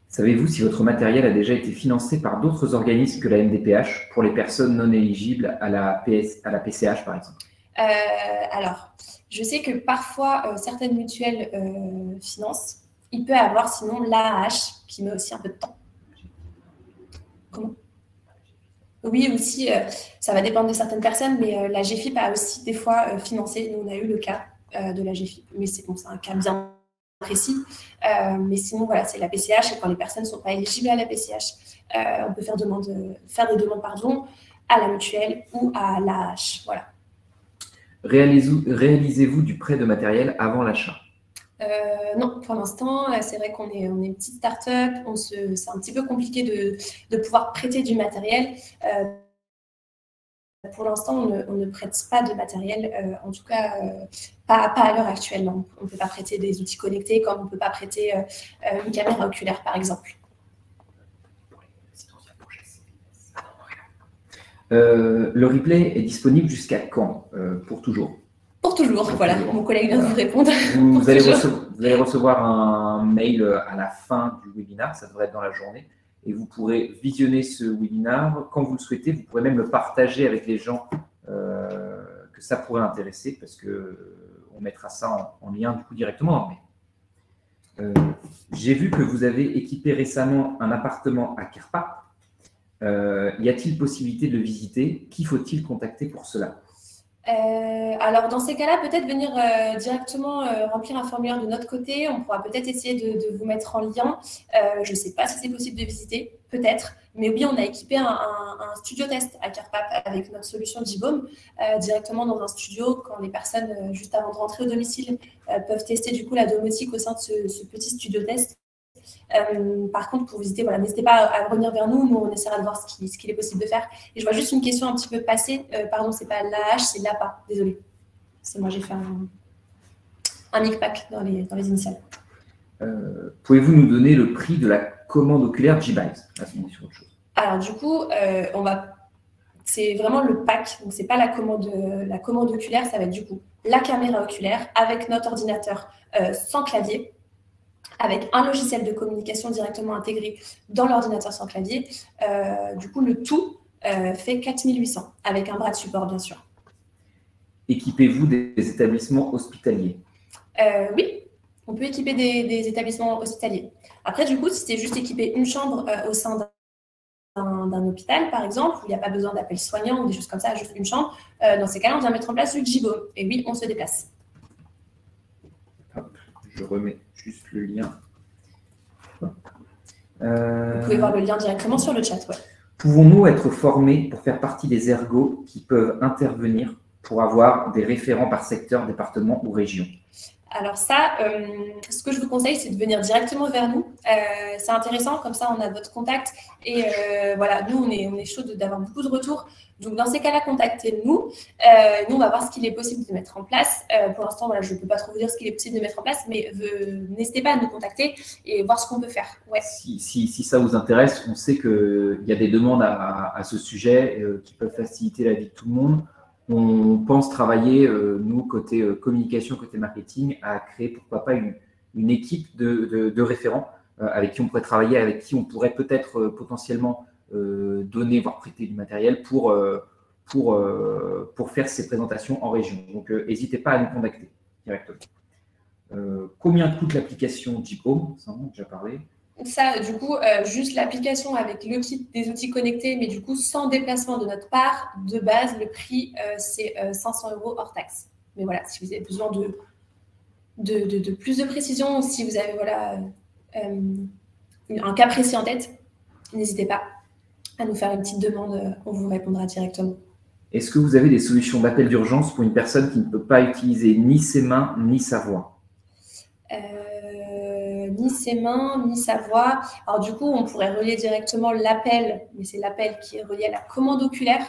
Savez-vous si votre matériel a déjà été financé par d'autres organismes que la MDPH pour les personnes non éligibles à la PCH, par exemple? Alors, je sais que parfois, certaines mutuelles financent. Il peut y avoir sinon l'AAH qui met aussi un peu de temps. Comment? Oui, aussi, ça va dépendre de certaines personnes, mais la GFIP a aussi des fois financé. Nous, on a eu le cas de la GFIP, mais c'est bon, c'est un cas bien précis. Mais sinon, voilà, c'est la PCH, et quand les personnes ne sont pas éligibles à la PCH, on peut faire des demandes à la mutuelle ou à l'AAH. Voilà. Réalisez-vous du prêt de matériel avant l'achat? Non, pour l'instant, c'est vrai qu'on est une petite start-up. C'est un petit peu compliqué de pouvoir prêter du matériel. Pour l'instant, on ne prête pas de matériel, en tout cas pas à l'heure actuelle. Non. On ne peut pas prêter des outils connectés comme on ne peut pas prêter une caméra oculaire, par exemple. Le replay est disponible jusqu'à quand? Pour toujours? Pour toujours, voilà. Mon collègue vient de vous répondre. Vous allez recevoir un mail à la fin du webinaire, ça devrait être dans la journée. Et vous pourrez visionner ce webinaire quand vous le souhaitez. Vous pourrez même le partager avec les gens que ça pourrait intéresser, parce qu'on mettra ça en lien du coup directement dans le mail. J'ai vu que vous avez équipé récemment un appartement à Kerpa. Y a-t-il possibilité de le visiter? Qui faut-il contacter pour cela? Alors, dans ces cas-là, peut-être venir directement remplir un formulaire de notre côté. On pourra peut-être essayer de vous mettre en lien. Je ne sais pas si c'est possible de visiter, peut-être. Mais oui, on a équipé un studio test à Kerpap avec notre solution JBOM directement dans un studio quand les personnes, juste avant de rentrer au domicile, peuvent tester du coup la domotique au sein de ce petit studio test. Par contre, pour visiter, voilà, n'hésitez pas à revenir vers nous. Nous, on essaiera de voir ce qu'il est possible de faire. Et je vois juste une question un petit peu passée. Pardon, c'est pas l'AH, c'est l'APA. Désolée. C'est moi, j'ai fait un MICPAC dans les initiales. Pouvez-vous nous donner le prix de la commande oculaire G-Bytes? Sur autre chose. Alors, du coup, c'est vraiment le pack. Donc, c'est pas la commande oculaire. Ça va être du coup la caméra oculaire avec notre ordinateur sans clavier, avec un logiciel de communication directement intégré dans l'ordinateur sans clavier. Du coup, le tout fait 4 800, avec un bras de support, bien sûr. Équipez-vous des établissements hospitaliers? Oui, on peut équiper des établissements hospitaliers. Après, du coup, si c'est juste équiper une chambre au sein d'un hôpital, par exemple, où il n'y a pas besoin d'appel soignant ou des choses comme ça, juste une chambre, dans ces cas-là, on vient mettre en place le JBOM. Et oui, on se déplace. Je remets juste le lien. Vous pouvez voir le lien directement sur le chat. Ouais. Pouvons-nous être formés pour faire partie des ergots qui peuvent intervenir pour avoir des référents par secteur, département ou région? Alors ça, ce que je vous conseille, c'est de venir directement vers nous. C'est intéressant, comme ça on a votre contact. Et voilà, nous, on est chaud d'avoir beaucoup de retours. Donc dans ces cas-là, contactez-nous. Nous, on va voir ce qu'il est possible de mettre en place. Pour l'instant, voilà, je ne peux pas trop vous dire ce qu'il est possible de mettre en place, mais n'hésitez pas à nous contacter et voir ce qu'on peut faire. Ouais. Si ça vous intéresse, on sait qu'il y a des demandes à ce sujet qui peuvent faciliter la vie de tout le monde. On pense travailler, nous, côté communication, côté marketing, à créer, pourquoi pas, une équipe de référents avec qui on pourrait travailler, avec qui on pourrait peut-être potentiellement donner, voire prêter du matériel pour faire ces présentations en région. Donc, n'hésitez pas à nous contacter directement. Combien coûte l'application JBOM? Ça, on a déjà parlé. Ça, du coup, juste l'application avec le kit des outils connectés, mais du coup, sans déplacement de notre part, de base, le prix, c'est 500 € hors taxe. Mais voilà, si vous avez besoin de plus de précision, si vous avez voilà, un cas précis en tête, n'hésitez pas à nous faire une petite demande, on vous répondra directement. Est-ce que vous avez des solutions d'appel d'urgence pour une personne qui ne peut pas utiliser ni ses mains ni sa voix? Ni ses mains, ni sa voix. Alors du coup, on pourrait relier directement l'appel, mais c'est l'appel qui est relié à la commande oculaire.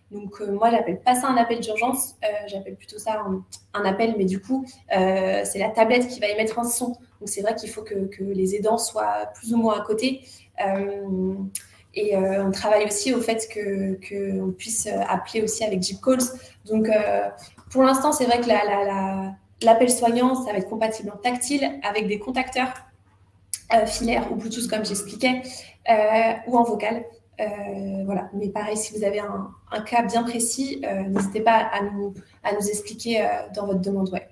Donc moi, j'appelle pas ça un appel d'urgence, j'appelle plutôt ça un appel, mais du coup, c'est la tablette qui va émettre un son. Donc c'est vrai qu'il faut que les aidants soient plus ou moins à côté. Et on travaille aussi au fait qu'on puisse appeler aussi avec Jeep Calls. Donc pour l'instant, c'est vrai que l'appel soignant, ça va être compatible en tactile avec des contacteurs filaires ou Bluetooth comme j'expliquais, ou en vocal. Voilà. Mais pareil, si vous avez un cas bien précis, n'hésitez pas à nous expliquer dans votre demande. Ouais.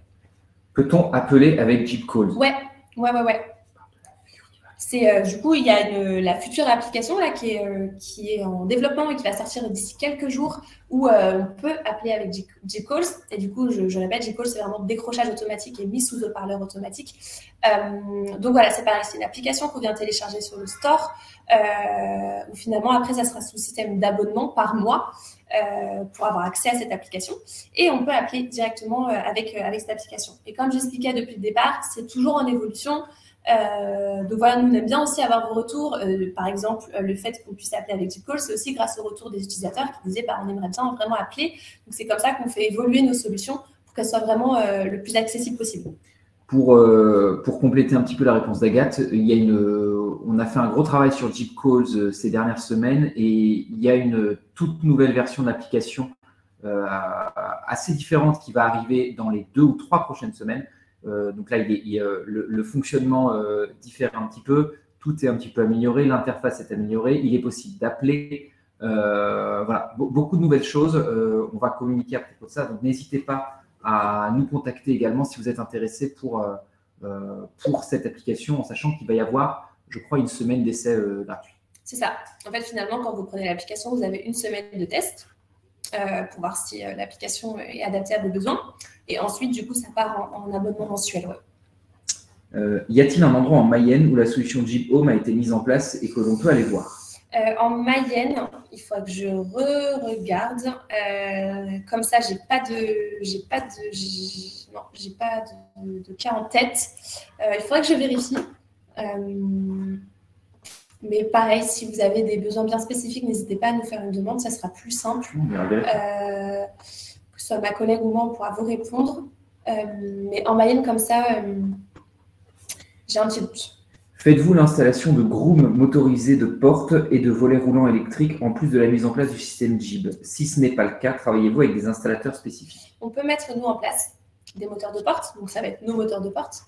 Peut-on appeler avec Jeep Calls? Ouais. C'est du coup, il y a la future application là qui est en développement et qui va sortir d'ici quelques jours où on peut appeler avec Jeep Calls. Et du coup, je répète, Jeep Calls, c'est vraiment décrochage automatique et mise sous haut-parleur automatique. Donc voilà, c'est pareil, c'est une application qu'on vient télécharger sur le store. Où finalement, après, ça sera sous système d'abonnement par mois pour avoir accès à cette application. Et on peut appeler directement avec cette application. Et comme j'expliquais depuis le départ, c'est toujours en évolution. Donc voilà, nous on aime bien aussi avoir vos retours. Par exemple, le fait qu'on puisse appeler avec Jeep Calls, c'est aussi grâce au retour des utilisateurs qui disaient on aimerait bien vraiment appeler. Donc c'est comme ça qu'on fait évoluer nos solutions pour qu'elles soient vraiment le plus accessibles possible. Pour compléter un petit peu la réponse d'Agathe, on a fait un gros travail sur Jeep Calls ces dernières semaines et il y a une toute nouvelle version d'application assez différente qui va arriver dans les 2 ou 3 prochaines semaines. Donc là, le fonctionnement diffère un petit peu, tout est un petit peu amélioré, l'interface est améliorée, il est possible d'appeler, voilà, beaucoup de nouvelles choses, on va communiquer à propos de ça, donc n'hésitez pas à nous contacter également si vous êtes intéressé pour cette application, en sachant qu'il va y avoir, je crois, une semaine d'essai gratuit. C'est ça. En fait, finalement, quand vous prenez l'application, vous avez une semaine de test pour voir si l'application est adaptée à vos besoins. Et ensuite, du coup, ça part en abonnement mensuel. Ouais. Y a-t-il un endroit en Mayenne où la solution Jeep Home a été mise en place et que l'on peut aller voir? En Mayenne, il faut que je regarde. Comme ça, j'ai pas de cas en tête. Il faudrait que je vérifie. Mais pareil, si vous avez des besoins bien spécifiques, n'hésitez pas à nous faire une demande, ça sera plus simple. Que ce soit ma collègue ou moi, on pourra vous répondre. Mais en Mayenne, comme ça, j'ai un petit doute. Faites-vous l'installation de grooms motorisés de portes et de volets roulants électriques en plus de la mise en place du système Jeep? Si ce n'est pas le cas, travaillez-vous avec des installateurs spécifiques? On peut mettre, nous, en place des moteurs de porte. Donc, ça va être nos moteurs de porte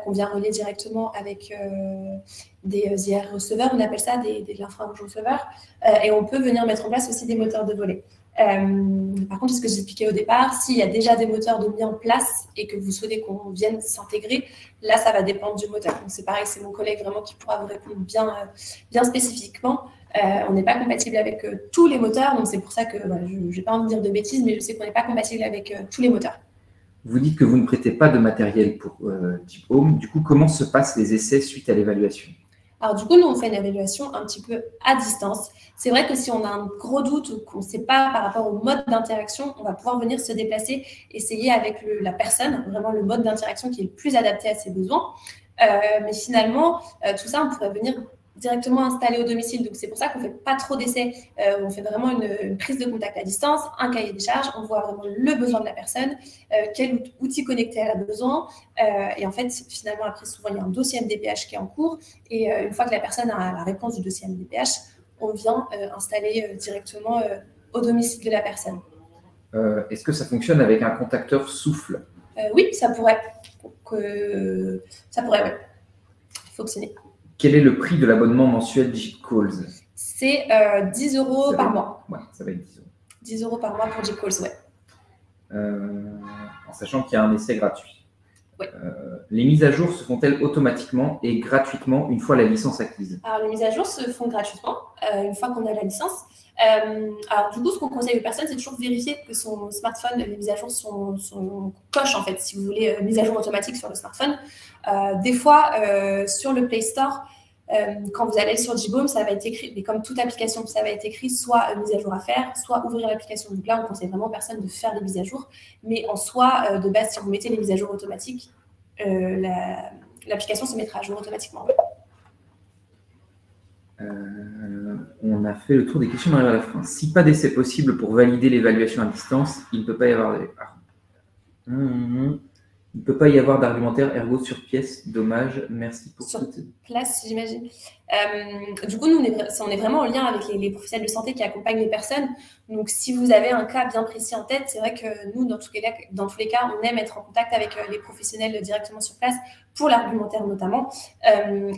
qu'on vient relier directement avec des IR receveurs. On appelle ça de l'infrarouge receveur. Et on peut venir mettre en place aussi des moteurs de volet. Par contre, ce que j'expliquais au départ, s'il y a déjà des moteurs de mis en place et que vous souhaitez qu'on vienne s'intégrer, là, ça va dépendre du moteur. Donc, c'est pareil, c'est mon collègue vraiment qui pourra vous répondre bien spécifiquement. On n'est pas compatible avec tous les moteurs, donc c'est pour ça que je n'ai pas envie de dire de bêtises, mais je sais qu'on n'est pas compatible avec tous les moteurs. Vous dites que vous ne prêtez pas de matériel pour Jeep Home. Du coup, comment se passent les essais suite à l'évaluation? Alors, du coup, nous, on fait une évaluation un petit peu à distance. C'est vrai que si on a un gros doute ou qu'on ne sait pas par rapport au mode d'interaction, on va pouvoir venir se déplacer, essayer avec la personne, vraiment le mode d'interaction qui est le plus adapté à ses besoins. Mais finalement, tout ça, on pourrait venir directement installer au domicile. Donc, c'est pour ça qu'on ne fait pas trop d'essais. On fait vraiment une prise de contact à distance, un cahier des charges. On voit vraiment le besoin de la personne, quel outil connecté elle a besoin. Et en fait, finalement, après, souvent, il y a un dossier MDPH qui est en cours. Et une fois que la personne a la réponse du dossier MDPH, on vient installer directement au domicile de la personne. Est-ce que ça fonctionne avec un contacteur souffle? Oui, ça pourrait. Ça pourrait fonctionner. Quel est le prix de l'abonnement mensuel Jeep Calls? C'est 10 € par mois. Ouais, ça va être 10 €. 10 € par mois pour Jeep Calls, ouais. En sachant qu'il y a un essai gratuit. Ouais. Les mises à jour se font-elles automatiquement et gratuitement une fois la licence acquise? Alors, les mises à jour se font gratuitement une fois qu'on a la licence. Alors, du coup, ce qu'on conseille aux personnes, c'est toujours vérifier que son smartphone, les mises à jour sont coches, en fait, si vous voulez, mise à jour automatique sur le smartphone. Des fois, sur le Play Store, Quand vous allez sur JBaume, ça va être écrit, mais comme toute application, ça va être écrit soit mise à jour à faire, soit ouvrir l'application. Donc là, on ne conseille vraiment personne de faire des mises à jour. Mais en soi, de base, si vous mettez les mises à jour automatiques, l'application se mettra à jour automatiquement. On a fait le tour des questions à la fin. Si pas d'essai possible pour valider l'évaluation à distance, il ne peut pas y avoir il ne peut pas y avoir d'argumentaire ergo sur pièce. Dommage. Merci pour sur toute... place, j'imagine. Du coup, nous, on est vraiment en lien avec les professionnels de santé qui accompagnent les personnes. Donc, si vous avez un cas bien précis en tête, c'est vrai que nous, dans tous les cas, on aime être en contact avec les professionnels directement sur place pour l'argumentaire notamment.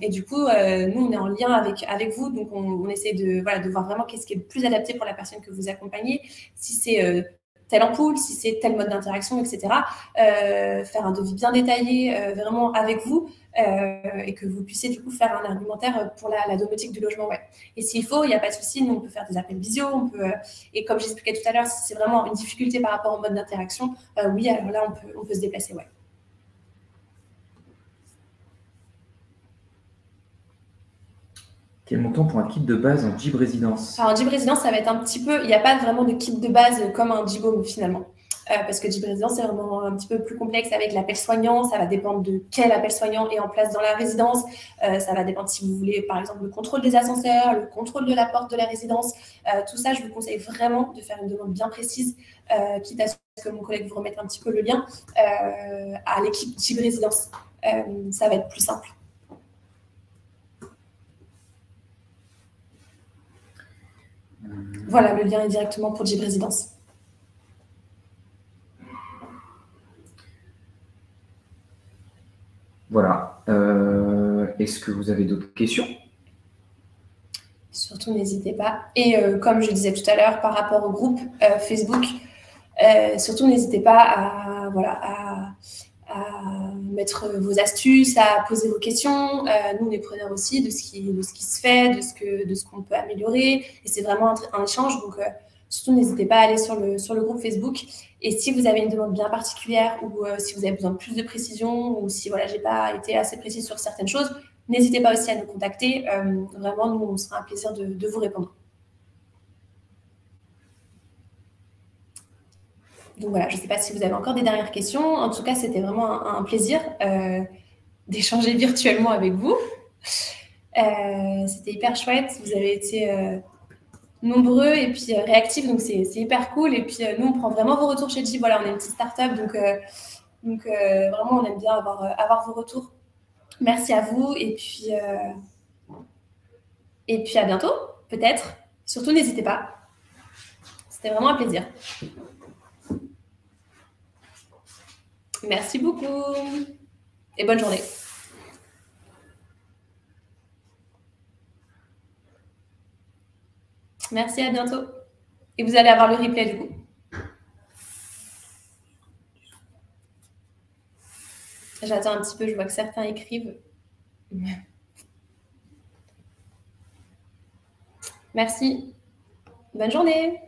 Et du coup, nous, on est en lien avec vous. Donc, on essaie de voir vraiment qu'est-ce qui est le plus adapté pour la personne que vous accompagnez. Si c'est telle ampoule, si c'est tel mode d'interaction, etc. Faire un devis bien détaillé vraiment avec vous et que vous puissiez du coup faire un argumentaire pour la domotique du logement. Ouais. Et s'il faut, il n'y a pas de souci, nous on peut faire des appels visio, et comme j'expliquais tout à l'heure, si c'est vraiment une difficulté par rapport au mode d'interaction, oui, alors là on peut se déplacer. Ouais. Quel montant pour un kit de base en Jib Résidence? Alors, en Jib Résidence, ça va être un petit peu... Il n'y a pas vraiment de kit de base comme un JBaume, finalement. Parce que Jib Résidence, c'est vraiment un petit peu plus complexe avec l'appel soignant. Ça va dépendre de quel appel soignant est en place dans la résidence. Ça va dépendre si vous voulez, par exemple, le contrôle des ascenseurs, le contrôle de la porte de la résidence. Tout ça, je vous conseille vraiment de faire une demande bien précise, quitte à ce que mon collègue vous remette un petit peu le lien à l'équipe Jib Résidence. Ça va être plus simple. Voilà, le lien est directement pour Jib Résidence. Voilà. Est-ce que vous avez d'autres questions? Surtout, n'hésitez pas. Et comme je disais tout à l'heure, par rapport au groupe Facebook, surtout, n'hésitez pas à mettre vos astuces, à poser vos questions. Nous, on est preneurs aussi de ce qui se fait, de ce qu'on peut améliorer. Et c'est vraiment un échange. Donc, surtout, n'hésitez pas à aller sur le groupe Facebook. Et si vous avez une demande bien particulière ou si vous avez besoin de plus de précision ou si j'ai pas été assez précise sur certaines choses, n'hésitez pas aussi à nous contacter. Vraiment, nous, on sera un plaisir de vous répondre. Donc voilà, je ne sais pas si vous avez encore des dernières questions. En tout cas, c'était vraiment un plaisir d'échanger virtuellement avec vous. C'était hyper chouette. Vous avez été nombreux et puis réactifs, donc c'est hyper cool. Et puis nous, on prend vraiment vos retours chez Jib. Voilà, on est une petite start-up, donc vraiment, on aime bien avoir vos retours. Merci à vous et puis à bientôt, peut-être. Surtout, n'hésitez pas. C'était vraiment un plaisir. Merci beaucoup et bonne journée. Merci, à bientôt. Et vous allez avoir le replay du coup. J'attends un petit peu, je vois que certains écrivent. Merci. Bonne journée.